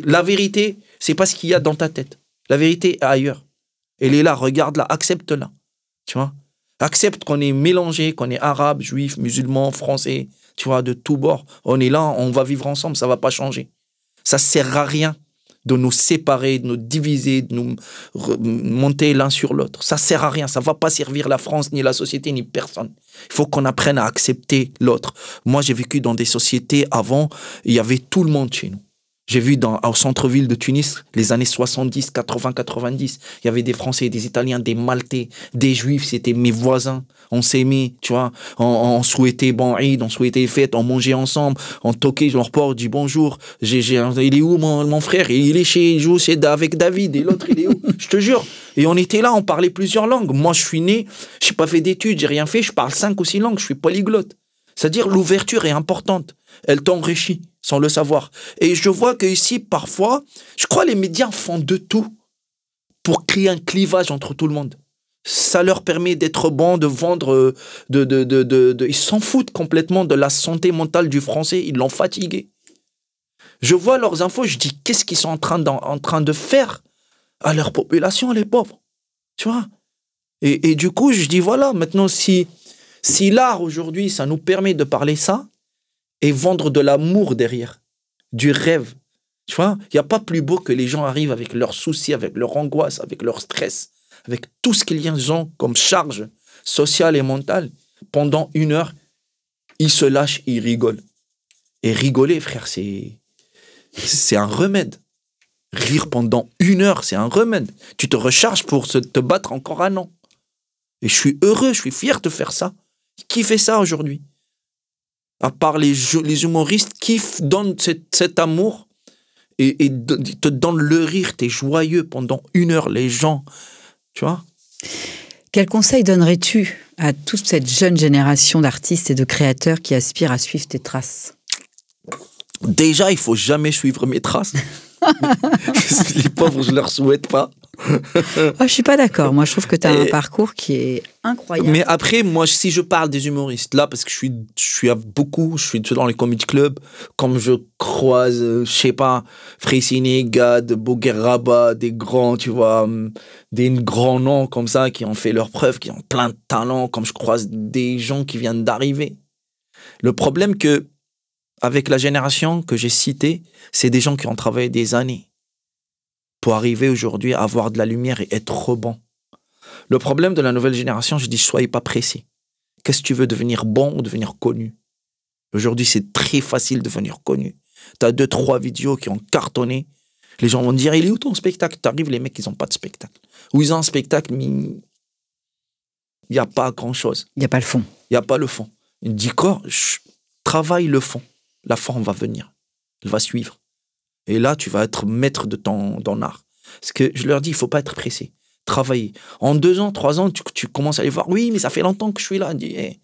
La vérité, c'est pas ce qu'il y a dans ta tête. La vérité est ailleurs. Elle est là, regarde-la, accepte-la, tu vois. Accepte qu'on est mélangé, qu'on est arabe, juif, musulman, français, tu vois, de tous bords. On est là, on va vivre ensemble, ça va pas changer. Ça sert à rien de nous séparer, de nous diviser, de nous monter l'un sur l'autre. Ça sert à rien, ça va pas servir la France, ni la société, ni personne. Il faut qu'on apprenne à accepter l'autre. Moi, j'ai vécu dans des sociétés avant, il y avait tout le monde chez nous. J'ai vu au centre-ville de Tunis, les années 70, 80, 90, il y avait des Français, des Italiens, des Maltais, des Juifs, c'était mes voisins. On s'aimait, tu vois, on souhaitait bon Eid, on souhaitait fête, on mangeait ensemble, on toquait leur porte, on dit bonjour, il est où mon frère? Il joue avec David, et l'autre il est où? Je te jure. Et on était là, on parlait plusieurs langues. Moi, je suis né, je n'ai pas fait d'études, j'ai rien fait, je parle 5 ou 6 langues, je suis polyglotte. C'est-à-dire l'ouverture est importante, elle t'enrichit sans le savoir. Et je vois qu'ici, parfois, je crois que les médias font de tout pour créer un clivage entre tout le monde. Ça leur permet d'être bons, de vendre, ils s'en foutent complètement de la santé mentale du français, ils l'ont fatigué. Je vois leurs infos, je dis, qu'est-ce qu'ils sont en train de faire à leur population, les pauvres? Tu vois? Et du coup, je dis, voilà, maintenant, si l'art, aujourd'hui, ça nous permet de parler ça, et vendre de l'amour derrière, du rêve. Tu vois, il n'y a pas plus beau que les gens arrivent avec leurs soucis, avec leur angoisse, avec leur stress, avec tout ce qu'ils ont comme charge sociale et mentale. Pendant 1 heure, ils se lâchent, ils rigolent. Et rigoler, frère, c'est un remède. Rire pendant 1 heure, c'est un remède. Tu te recharges pour te battre encore 1 an. Et je suis heureux, je suis fier de faire ça. Qui fait ça aujourd'hui? À part les humoristes qui donnent cet amour et te donnent le rire, t'es joyeux pendant 1 heure, les gens, tu vois. Quel conseil donnerais-tu à toute cette jeune génération d'artistes et de créateurs qui aspirent à suivre tes traces? Déjà, il faut jamais suivre mes traces. Les pauvres, je leur souhaite pas. Je suis pas d'accord. Moi, je trouve que tu as un parcours qui est incroyable. Mais après, moi, si je parle des humoristes, là, parce que je suis dans les comedy clubs, comme je croise, je sais pas, Freycinet, Gad, Bouguer-Rabat, des grands, tu vois, des grands noms comme ça, qui ont fait leurs preuves, qui ont plein de talents, comme je croise des gens qui viennent d'arriver. Le problème avec la génération que j'ai citée, c'est des gens qui ont travaillé des années pour arriver aujourd'hui à avoir de la lumière et être bon. Le problème de la nouvelle génération, je dis, soyez pas pressés. Qu'est-ce que tu veux, devenir bon ou devenir connu? Aujourd'hui, c'est très facile de devenir connu. Tu as 2-3 vidéos qui ont cartonné. Les gens vont te dire, il est où ton spectacle? Tu arrives, les mecs, ils n'ont pas de spectacle. Ou ils ont un spectacle, mais il n'y a pas grand-chose. Il n'y a pas le fond. Il n'y a pas le fond. Il dit, travaille le fond. La forme va venir. Elle va suivre. Et là, tu vas être maître de ton art. Parce que je leur dis, il ne faut pas être pressé. Travailler. En 2 ans, 3 ans, tu commences à les voir. Oui, mais ça fait longtemps que je suis là. Dis, hey,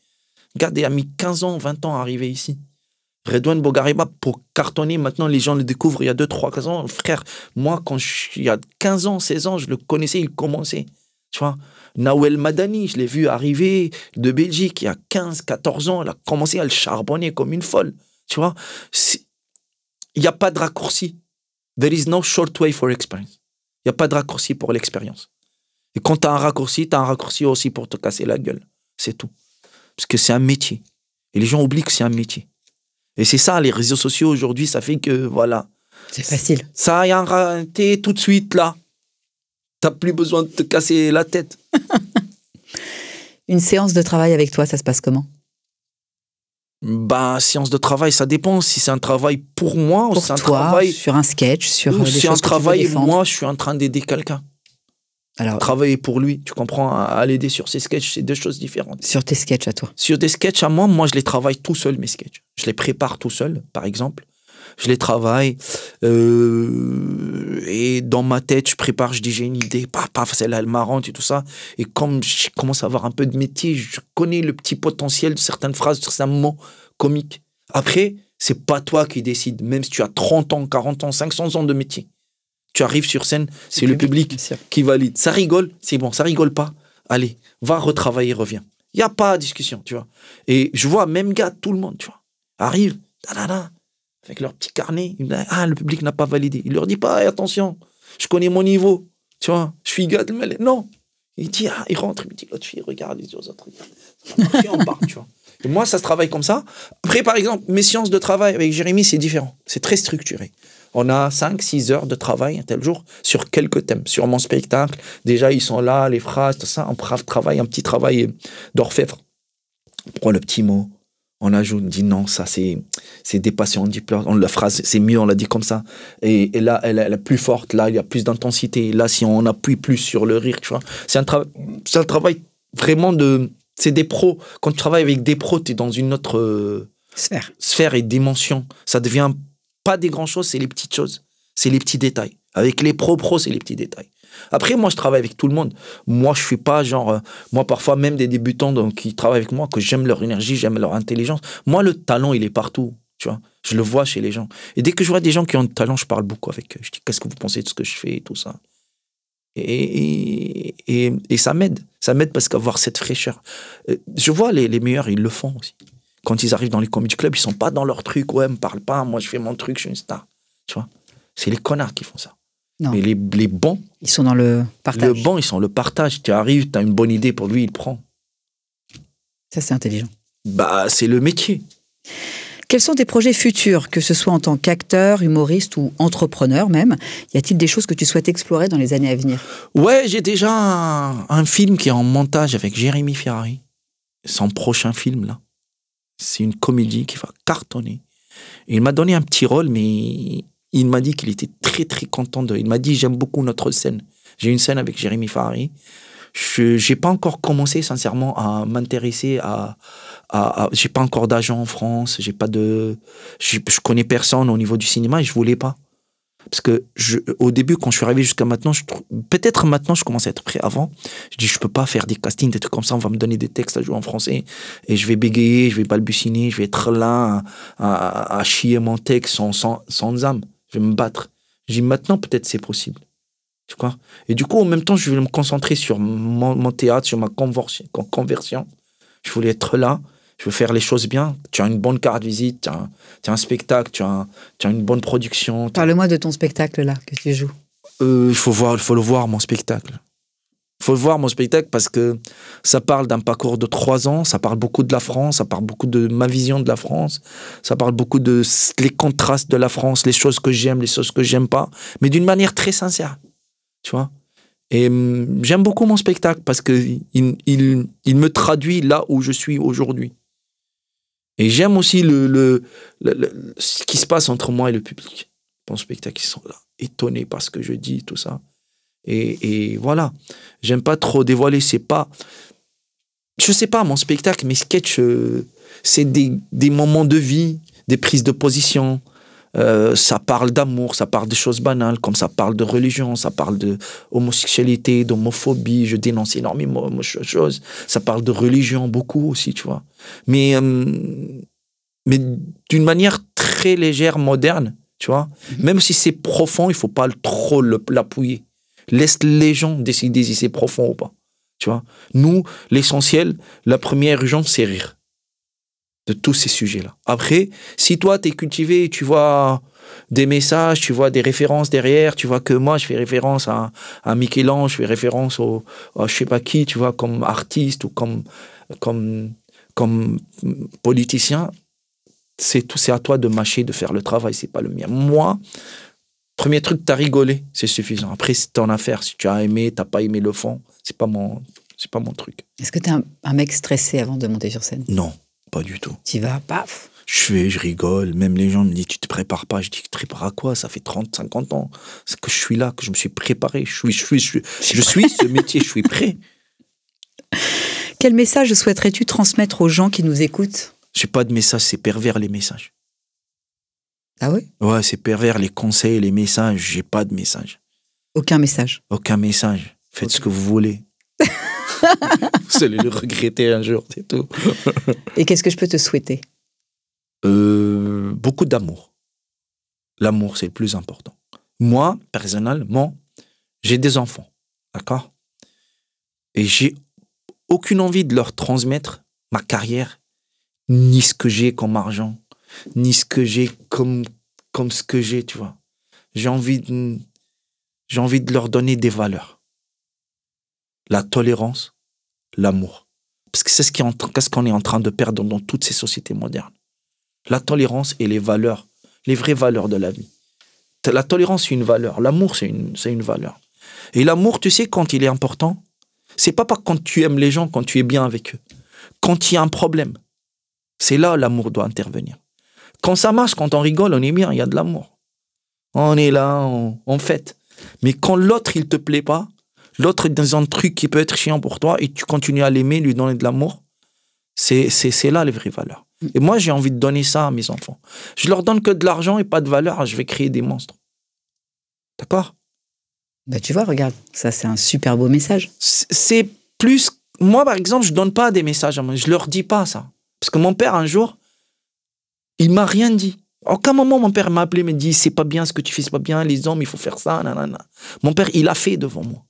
regarde, il a mis 15 ans, 20 ans à arriver ici. Redouane Bougareba, pour cartonner, maintenant, les gens le découvrent il y a 2-3 ans. Frère, moi, il y a 15 ans, 16 ans, je le connaissais, il commençait. Tu vois, Nawel Madani, je l'ai vu arriver de Belgique il y a 15-14 ans. Elle a commencé à le charbonner comme une folle. Tu vois, il n'y a pas de raccourci. There is no short way for experience. Il n'y a pas de raccourci pour l'expérience. Et quand tu as un raccourci aussi pour te casser la gueule. C'est tout. Parce que c'est un métier. Et les gens oublient que c'est un métier. Et c'est ça, les réseaux sociaux aujourd'hui, ça fait que, voilà. C'est facile. Ça y a t'es tout de suite là. T'as plus besoin de te casser la tête. Une séance de travail avec toi, ça se passe comment? Ben, séance de travail, ça dépend si c'est un travail pour moi pour ou c'est un toi, travail... sur un sketch, sur des c'est choses un que tu veux travail, défendre. moi, je suis en train d'aider quelqu'un. Alors, travailler pour lui, tu comprends, à l'aider sur ses sketchs, c'est 2 choses différentes. sur tes sketchs à toi. Sur des sketchs à moi, je les travaille tout seul, mes sketchs. Je les prépare tout seul, par exemple. Je les travaille et dans ma tête, je prépare, je dis j'ai une idée, paf, celle-là, elle marrante et tout ça. Et comme je commence à avoir un peu de métier, je connais le petit potentiel de certaines phrases, de certains mots comiques. Après, c'est pas toi qui décides, même si tu as 30 ans, 40 ans, 500 ans de métier. Tu arrives sur scène, c'est le public qui valide. Ça rigole, c'est bon, ça rigole pas. Allez, va retravailler, reviens. Il n'y a pas de discussion, tu vois. Et je vois, même gars, tout le monde, tu vois, arrive, avec leur petit carnet, il me dit, le public n'a pas validé. Il leur dit pas, attention, je connais mon niveau, tu vois, je suis gars de mêlée. Non. Il dit, il rentre, il me dit, l'autre fille, regarde, il dit aux autres, regarde. Ça va marcher, on part, tu vois. Et moi, ça se travaille comme ça. Après, par exemple, mes séances de travail avec Jérémy, c'est différent. C'est très structuré. On a 5-6 heures de travail un tel jour sur quelques thèmes. Sur mon spectacle, déjà, ils sont là, les phrases, tout ça. On travaille, un petit travail d'orfèvre. On prend le petit mot, on ajoute, on dit non, ça c'est dépassé, on dit plus, la phrase, c'est mieux, on l'a dit comme ça. Et là, elle est plus forte, là, il y a plus d'intensité. Là, si on appuie plus sur le rire, tu vois. C'est un travail vraiment de... C'est des pros. Quand tu travailles avec des pros, tu es dans une autre sphère et dimension. Ça devient pas des grandes choses, c'est les petites choses. C'est les petits détails. Avec les pros, c'est les petits détails. Après, moi, je travaille avec tout le monde. Moi, je suis pas genre... moi, parfois, même des débutants qui travaillent avec moi, que j'aime leur énergie, j'aime leur intelligence. Moi, le talent, il est partout, tu vois. Je le vois chez les gens. Et dès que je vois des gens qui ont du talent, je parle beaucoup avec eux. Je dis, qu'est-ce que vous pensez de ce que je fais et tout ça. Et ça m'aide. Ça m'aide parce qu'avoir cette fraîcheur. Je vois les meilleurs, ils le font aussi. Quand ils arrivent dans les comedy clubs, ils sont pas dans leur truc. Ouais, me parle pas, moi, je fais mon truc, je suis une star. Tu vois. C'est les connards qui font ça. Non. Mais les bons... Ils sont dans le partage. Le bon, ils sont le partage. Tu arrives, tu as une bonne idée pour lui, il prend. Ça, c'est intelligent. Bah, c'est le métier. Quels sont tes projets futurs, que ce soit en tant qu'acteur, humoriste ou entrepreneur même? Y a-t-il des choses que tu souhaites explorer dans les années à venir? Ouais, j'ai déjà un film qui est en montage avec Jérémy Ferrari. Son prochain film, là. C'est une comédie qui va cartonner. Et il m'a donné un petit rôle, mais il m'a dit qu'il était très, très content de... Il m'a dit, j'aime beaucoup notre scène. J'ai une scène avec Jérémy Ferrari. Je n'ai pas encore commencé, sincèrement, à m'intéresser j'ai pas encore d'agent en France, je connais personne au niveau du cinéma et je voulais pas. Parce que au début, quand je suis arrivé jusqu'à maintenant, peut-être maintenant je commence à être prêt avant. Je dis, je peux pas faire des castings, des trucs comme ça, on va me donner des textes à jouer en français et je vais bégayer, je vais balbutiner, je vais être là à chier mon texte sans âme. Je vais me battre. Je dis, maintenant peut-être c'est possible. Tu vois. Et du coup, en même temps, je vais me concentrer sur mon théâtre, sur ma conversion. Je voulais être là. Je veux faire les choses bien. Tu as une bonne carte visite, tu as un spectacle, tu as une bonne production. Parle-moi de ton spectacle là que tu joues. Il faut le voir, mon spectacle. Il faut le voir, mon spectacle, parce que ça parle d'un parcours de 3 ans, ça parle beaucoup de la France, ça parle beaucoup de ma vision de la France, ça parle beaucoup de les contrastes de la France, les choses que j'aime, les choses que j'aime pas, mais d'une manière très sincère, tu vois. Et j'aime beaucoup mon spectacle parce que il me traduit là où je suis aujourd'hui. Et j'aime aussi ce qui se passe entre moi et le public. Mon spectacle, ils sont là, étonnés par ce que je dis, tout ça. Et voilà. J'aime pas trop dévoiler, c'est pas... Je sais pas, mon spectacle, mes sketchs, c'est des moments de vie, des prises de position. Ça parle d'amour, ça parle de choses banales, comme ça parle de religion, ça parle de homosexualité, d'homophobie, je dénonce énormément de choses. Ça parle de religion beaucoup aussi, tu vois. Mais d'une manière très légère, moderne, tu vois. Même si c'est profond, il faut pas trop l'appuyer. Laisse les gens décider si c'est profond ou pas, tu vois. Nous, l'essentiel, la première urgence, c'est rire de tous ces sujets-là. Après, si toi, tu es cultivé, tu vois des messages, tu vois des références derrière, tu vois que moi, je fais référence à Michel-Ange, je fais référence à je sais pas qui, tu vois, comme artiste ou comme politicien, c'est à toi de mâcher, de faire le travail, c'est pas le mien. Moi, premier truc, t'as rigolé, c'est suffisant. Après, c'est ton affaire. Si tu as aimé, t'as pas aimé le fond, c'est pas mon truc. Est-ce que t'es un mec stressé avant de monter sur scène? Non. Pas du tout. Tu vas, paf. Je rigole. Même les gens me disent, tu te prépares pas. Je dis, tu te prépares à quoi? Ça fait 30, 50 ans que je suis là, que je me suis préparé. Je suis ce métier, je suis prêt. Quel message souhaiterais-tu transmettre aux gens qui nous écoutent? J'ai pas de message, c'est pervers les messages. Ah oui? Ouais, c'est pervers les conseils, les messages. J'ai pas de message. Aucun message? Aucun message. Faites ce que vous voulez. Vous allez le regretter un jour, c'est tout. Et qu'est-ce que je peux te souhaiter? Beaucoup d'amour. L'amour, c'est le plus important. Moi, personnellement, j'ai des enfants, d'accord? Et j'ai aucune envie de leur transmettre ma carrière, ni ce que j'ai comme argent, ni ce que j'ai comme ce que j'ai, tu vois. J'ai envie de leur donner des valeurs. La tolérance, l'amour. Parce que c'est qu'est-ce qu'on est en train de perdre dans toutes ces sociétés modernes. La tolérance et les valeurs, les vraies valeurs de la vie. La tolérance, c'est une valeur. L'amour, c'est une valeur. Et l'amour, tu sais, quand il est important, c'est pas quand tu aimes les gens, quand tu es bien avec eux. Quand il y a un problème, c'est là l'amour doit intervenir. Quand ça marche, quand on rigole, on est bien, il y a de l'amour. On est là, on fête. Mais quand l'autre, il te plaît pas, l'autre est dans un truc qui peut être chiant pour toi et tu continues à l'aimer, lui donner de l'amour, c'est là les vraies valeurs. Et moi, j'ai envie de donner ça à mes enfants. Je leur donne que de l'argent et pas de valeur, je vais créer des monstres. D'accord? Bah tu vois, regarde, ça c'est un super beau message. C'est plus... Moi, par exemple, je donne pas des messages à moi, je leur dis pas ça. Parce que mon père, un jour, il m'a rien dit. À aucun moment, mon père m'a appelé, me dit, c'est pas bien ce que tu fais, c'est pas bien, les hommes, il faut faire ça, nanana. Mon père, il a fait devant moi.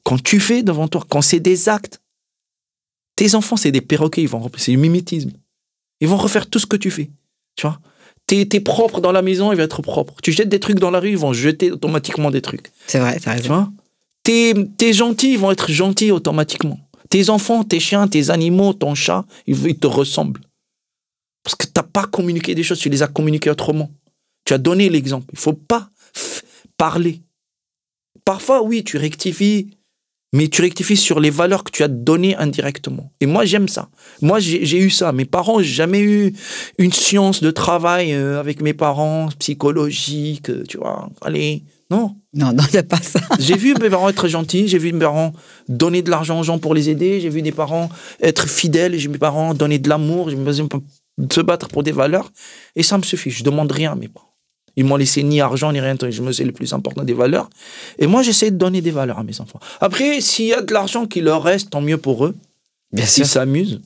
Quand tu fais devant toi, quand c'est des actes, tes enfants, c'est des perroquets, c'est du mimétisme. Ils vont refaire tout ce que tu fais. Tu vois? T'es propre dans la maison, ils vont être propres. Tu jettes des trucs dans la rue, ils vont jeter automatiquement des trucs. C'est vrai, t'as raison. Tu vois? T'es gentil, ils vont être gentils automatiquement. Tes enfants, tes chiens, tes animaux, ton chat, ils te ressemblent. Parce que t'as pas communiqué des choses, tu les as communiquées autrement. Tu as donné l'exemple. Il faut pas parler. Parfois, oui, tu rectifies, mais tu rectifies sur les valeurs que tu as données indirectement. Et moi, j'aime ça. Moi, j'ai eu ça. Mes parents, j'ai jamais eu une science de travail avec mes parents, psychologique, tu vois. Allez, non. Non, il n'y a pas ça. J'ai vu mes parents être gentils, j'ai vu mes parents donner de l'argent aux gens pour les aider, j'ai vu des parents être fidèles, j'ai vu mes parents donner de l'amour, j'ai vu mes parents se battre pour des valeurs. Et ça me suffit. Je demande rien à mes parents. Ils m'ont laissé ni argent, ni rien. Je me sais le plus important des valeurs. Et moi, j'essaie de donner des valeurs à mes enfants. Après, s'il y a de l'argent qui leur reste, tant mieux pour eux. Bien sûr. Ils s'amusent.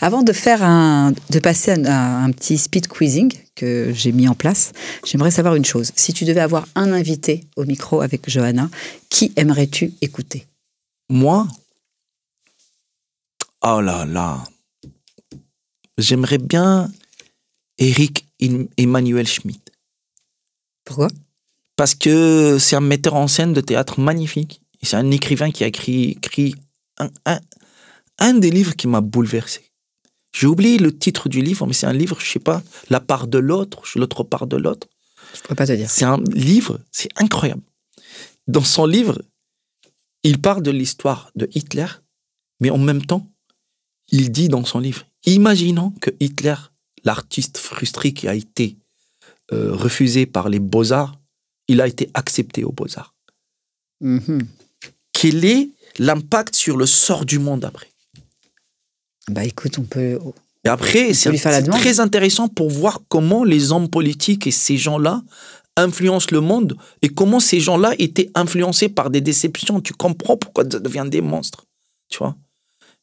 Avant de passer à un petit speed quizzing que j'ai mis en place, j'aimerais savoir une chose. Si tu devais avoir un invité au micro avec Johanna, qui aimerais-tu écouter? Moi? Oh là là. J'aimerais bien Eric Emmanuel Schmitt. Pourquoi? Parce que c'est un metteur en scène de théâtre magnifique. Et c'est un écrivain qui a écrit un des livres qui m'a bouleversé. J'ai oublié le titre du livre, mais c'est un livre, je sais pas, La part de l'autre, l'autre part de l'autre. Je pourrais pas te dire. C'est un livre, c'est incroyable. Dans son livre, il parle de l'histoire de Hitler, mais en même temps, il dit dans son livre, imaginons que Hitler, l'artiste frustré qui a été refusé par les Beaux-Arts, il a été accepté aux Beaux-Arts. Quel est l'impact sur le sort du monde après? Bah écoute, on peut... Et après, c'est très intéressant pour voir comment les hommes politiques et ces gens-là influencent le monde et comment ces gens-là étaient influencés par des déceptions. Tu comprends pourquoi ça devient des monstres, tu vois?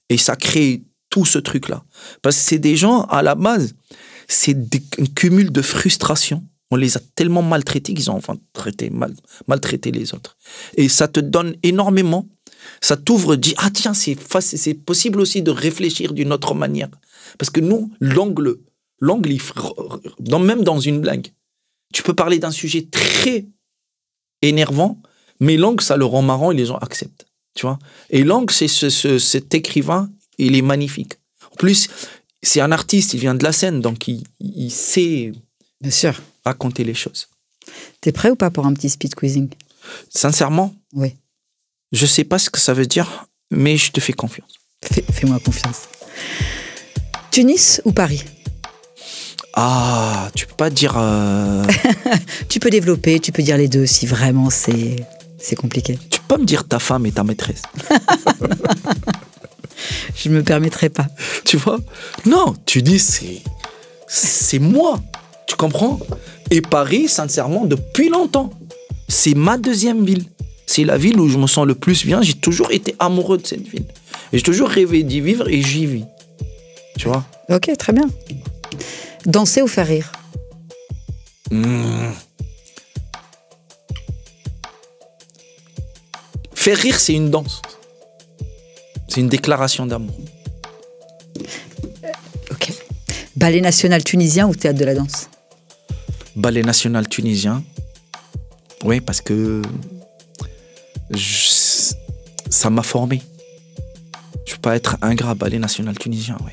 Et ça crée tout ce truc-là. Parce que c'est des gens, à la base, c'est un cumul de frustration. On les a tellement maltraités qu'ils ont enfin maltraité les autres. Et ça te donne énormément, ça t'ouvre, dit, ah tiens, c'est possible aussi de réfléchir d'une autre manière. Parce que nous, l'angle, même dans une blague, tu peux parler d'un sujet très énervant, mais l'angle, ça le rend marrant et les gens acceptent. Tu vois? Et l'angle, c'est cet écrivain, il est magnifique. En plus, c'est un artiste, il vient de la scène, donc il sait bien sûr raconter les choses. T'es prêt ou pas pour un petit speed quizzing? Sincèrement? Oui. Je sais pas ce que ça veut dire, mais je te fais confiance. Fais-moi confiance. Tunis ou Paris? Ah, tu peux pas dire... Tu peux développer, tu peux dire les deux si vraiment c'est compliqué. Tu peux pas me dire ta femme et ta maîtresse? Je me permettrai pas. Tu vois? Non, Tunis, c'est moi. Tu comprends? Et Paris, sincèrement, depuis longtemps, c'est ma deuxième ville. C'est la ville où je me sens le plus bien. J'ai toujours été amoureux de cette ville. Et j'ai toujours rêvé d'y vivre et j'y vis. Tu vois? Ok, très bien. Danser ou faire rire? Faire rire, c'est une danse. C'est une déclaration d'amour. Ok. Ballet national tunisien ou théâtre de la danse? Ballet national tunisien. Oui, parce que ça m'a formé. Je ne peux pas être ingrat. Ballet national tunisien, oui.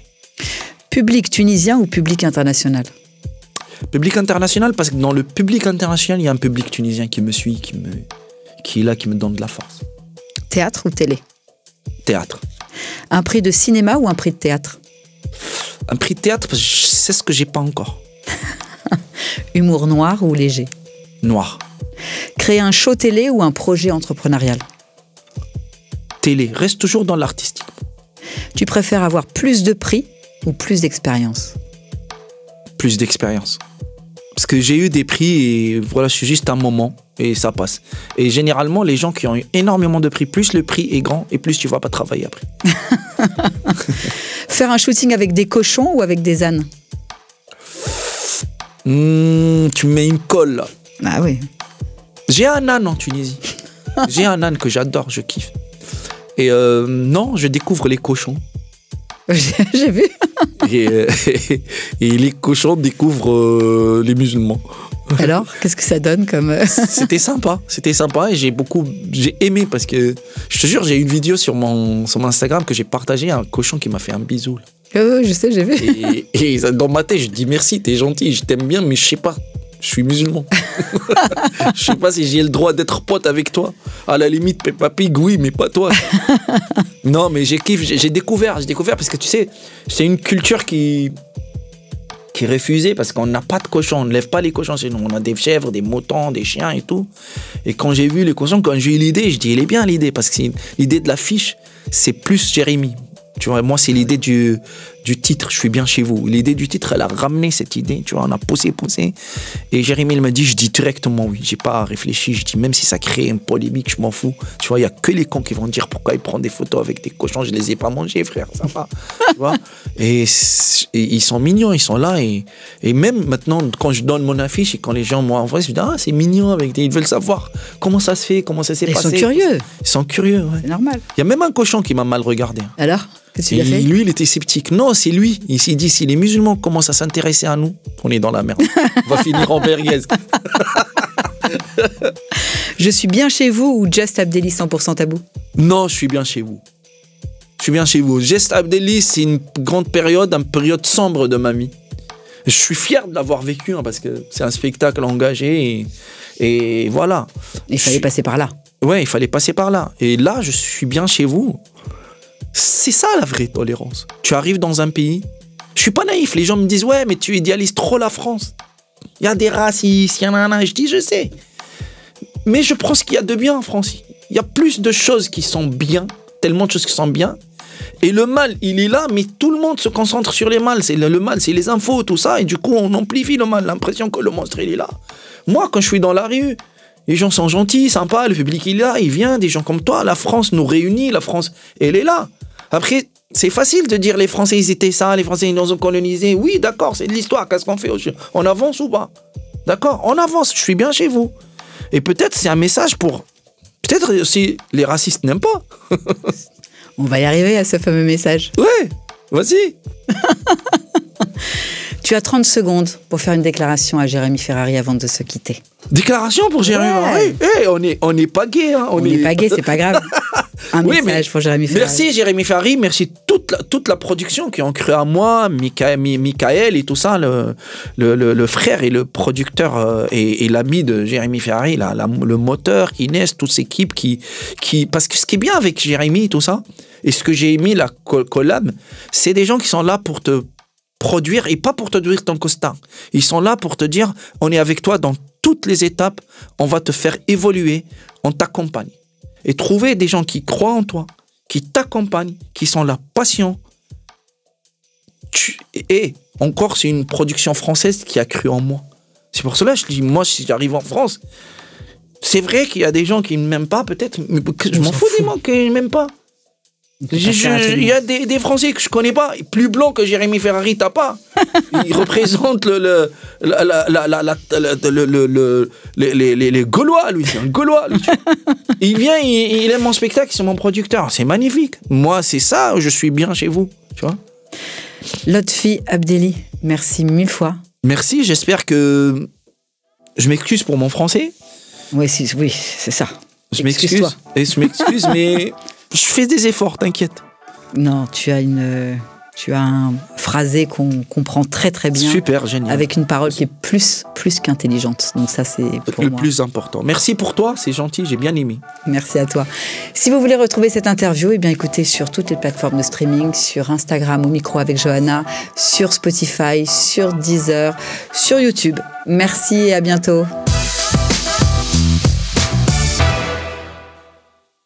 Public tunisien ou public international? Public international, parce que dans le public international, il y a un public tunisien qui me suit, qui est là, qui me donne de la force. Théâtre ou télé? Théâtre. Un prix de cinéma ou un prix de théâtre? Un prix de théâtre, parce que c'est ce que j'ai pas encore. Humour noir ou léger? Noir. Créer un show télé ou un projet entrepreneurial? Télé. Reste toujours dans l'artistique. Tu préfères avoir plus de prix ou plus d'expérience? Plus d'expérience. Parce que j'ai eu des prix et voilà, c'est juste un moment et ça passe. Et généralement, les gens qui ont eu énormément de prix, plus le prix est grand et plus tu vas pas travailler après. Faire un shooting avec des cochons ou avec des ânes? Tu me mets une colle là. Ah oui. J'ai un âne en Tunisie. J'ai un âne que j'adore, je kiffe. Et non, je découvre les cochons. J'ai vu. et les cochons découvrent les musulmans. Alors, qu'est-ce que ça donne comme... C'était sympa et j'ai aimé parce que, je te jure, j'ai une vidéo sur mon Instagram que j'ai partagé, un cochon qui m'a fait un bisou. Je sais, j'ai vu. Et dans ma tête, je dis merci, t'es gentil, je t'aime bien, mais je sais pas, je suis musulman. Je sais pas si j'ai le droit d'être pote avec toi. À la limite, Peppa Pig, oui, mais pas toi. Non, mais j'ai découvert parce que tu sais, c'est une culture qui est refusée parce qu'on n'a pas de cochons, on ne lève pas les cochons chez nous. On a des chèvres, des moutons, des chiens et tout. Et quand j'ai vu les cochons, quand j'ai eu l'idée, je dis, il est bien l'idée parce que l'idée de l'affiche, c'est plus Jérémy. Tu vois, moi, c'est l'idée du titre, je suis bien chez vous. L'idée du titre, elle a ramené cette idée, tu vois, on a poussé. Et Jérémy, il m'a dit, je dis directement oui. J'ai pas réfléchi, je dis, même si ça crée une polémique, je m'en fous. Tu vois, il y a que les cons qui vont dire pourquoi ils prennent des photos avec des cochons, je les ai pas mangés, frère, ça va. Tu vois, et ils sont mignons, ils sont là. Et même maintenant, quand je donne mon affiche et quand les gens m'envoient, je dis, ah, c'est mignon, ils veulent savoir comment ça se fait, comment ça s'est passé. Ils sont curieux. Ils sont curieux, ouais. C'est normal. Il y a même un cochon qui m'a mal regardé. Alors? Qu'est-ce qu'il a fait? Lui, il était sceptique. Non, c'est lui. Il s'est dit, si les musulmans commencent à s'intéresser à nous, on est dans la merde. On va finir en merguez. Je suis bien chez vous ou Just Abdelli 100% tabou? Non, je suis bien chez vous. Je suis bien chez vous. Just Abdelli, c'est une grande période, une période sombre de ma vie. Je suis fier de l'avoir vécu parce que c'est un spectacle engagé et voilà. Il fallait passer par là. Ouais, il fallait passer par là. Et là, je suis bien chez vous. C'est ça la vraie tolérance. Tu arrives dans un pays, je suis pas naïf, les gens me disent ouais mais tu idéalises trop la France. Il y a des racistes, il y en a un, je dis je sais. Mais je prends ce qu'il y a de bien en France. Il y a plus de choses qui sont bien, tellement de choses qui sont bien. Et le mal, il est là, mais tout le monde se concentre sur les mal. Le mal, c'est les infos, tout ça. Et du coup, on amplifie le mal, l'impression que le monstre, il est là. Moi, quand je suis dans la rue, les gens sont gentils, sympas, le public, il est là, il vient, des gens comme toi. La France nous réunit, la France, elle est là. Après, c'est facile de dire les Français, ils étaient ça, les Français, ils nous ont colonisés. Oui, d'accord, c'est de l'histoire. Qu'est-ce qu'on fait? On avance ou pas? D'accord, on avance, je suis bien chez vous. Et peut-être c'est un message pour... Peut-être si les racistes n'aiment pas. On va y arriver à ce fameux message. Ouais, vas-y. Tu as 30 secondes pour faire une déclaration à Jérémy Ferrari avant de se quitter. Déclaration pour Jérémy Ferrari. Hey, on n'est pas gay. Hein. On n'est pas gay, c'est pas grave. Un message pour Jérémy Ferrari. Merci Jérémy Ferrari, merci toute la production qui ont cru à moi, Michael et tout ça, le frère et le producteur et l'ami de Jérémy Ferrari, le moteur, Inès, toute cette équipe qui... Parce que ce qui est bien avec Jérémy et tout ça, et ce que j'ai aimé, la collab, c'est des gens qui sont là pour te produire et pas pour te dire ton costard. Ils sont là pour te dire, on est avec toi dans toutes les étapes, on va te faire évoluer, on t'accompagne. Et trouver des gens qui croient en toi, qui t'accompagnent, qui sont là patients. Et encore, c'est une production française qui a cru en moi. C'est pour cela que je dis, moi, si j'arrive en France, c'est vrai qu'il y a des gens qui ne m'aiment pas, peut-être, mais je m'en fous des gens qui ne m'aiment pas. Il y a des Français que je connais pas, plus blancs que Jérémy Ferrari, t'as pas. Il représente les Gaulois, lui, c'est un Gaulois. Lui. Il vient, il aime mon spectacle, c'est mon producteur, c'est magnifique. Moi, c'est ça, je suis bien chez vous, tu vois. Lotfi Abdelli, merci 1000 fois. Merci, j'espère que je m'excuse pour mon français. Oui, c'est ça. Je m'excuse, mais je fais des efforts, t'inquiète. Non, tu as un phrasé qu'on comprend très très bien. Super, génial. Avec une parole qui est plus qu'intelligente. Donc ça, c'est pour le moi. plus important. Merci pour toi, c'est gentil, j'ai bien aimé. Merci à toi. Si vous voulez retrouver cette interview, eh bien écoutez sur toutes les plateformes de streaming, sur Instagram, au micro avec Johanna, sur Spotify, sur Deezer, sur YouTube. Merci et à bientôt.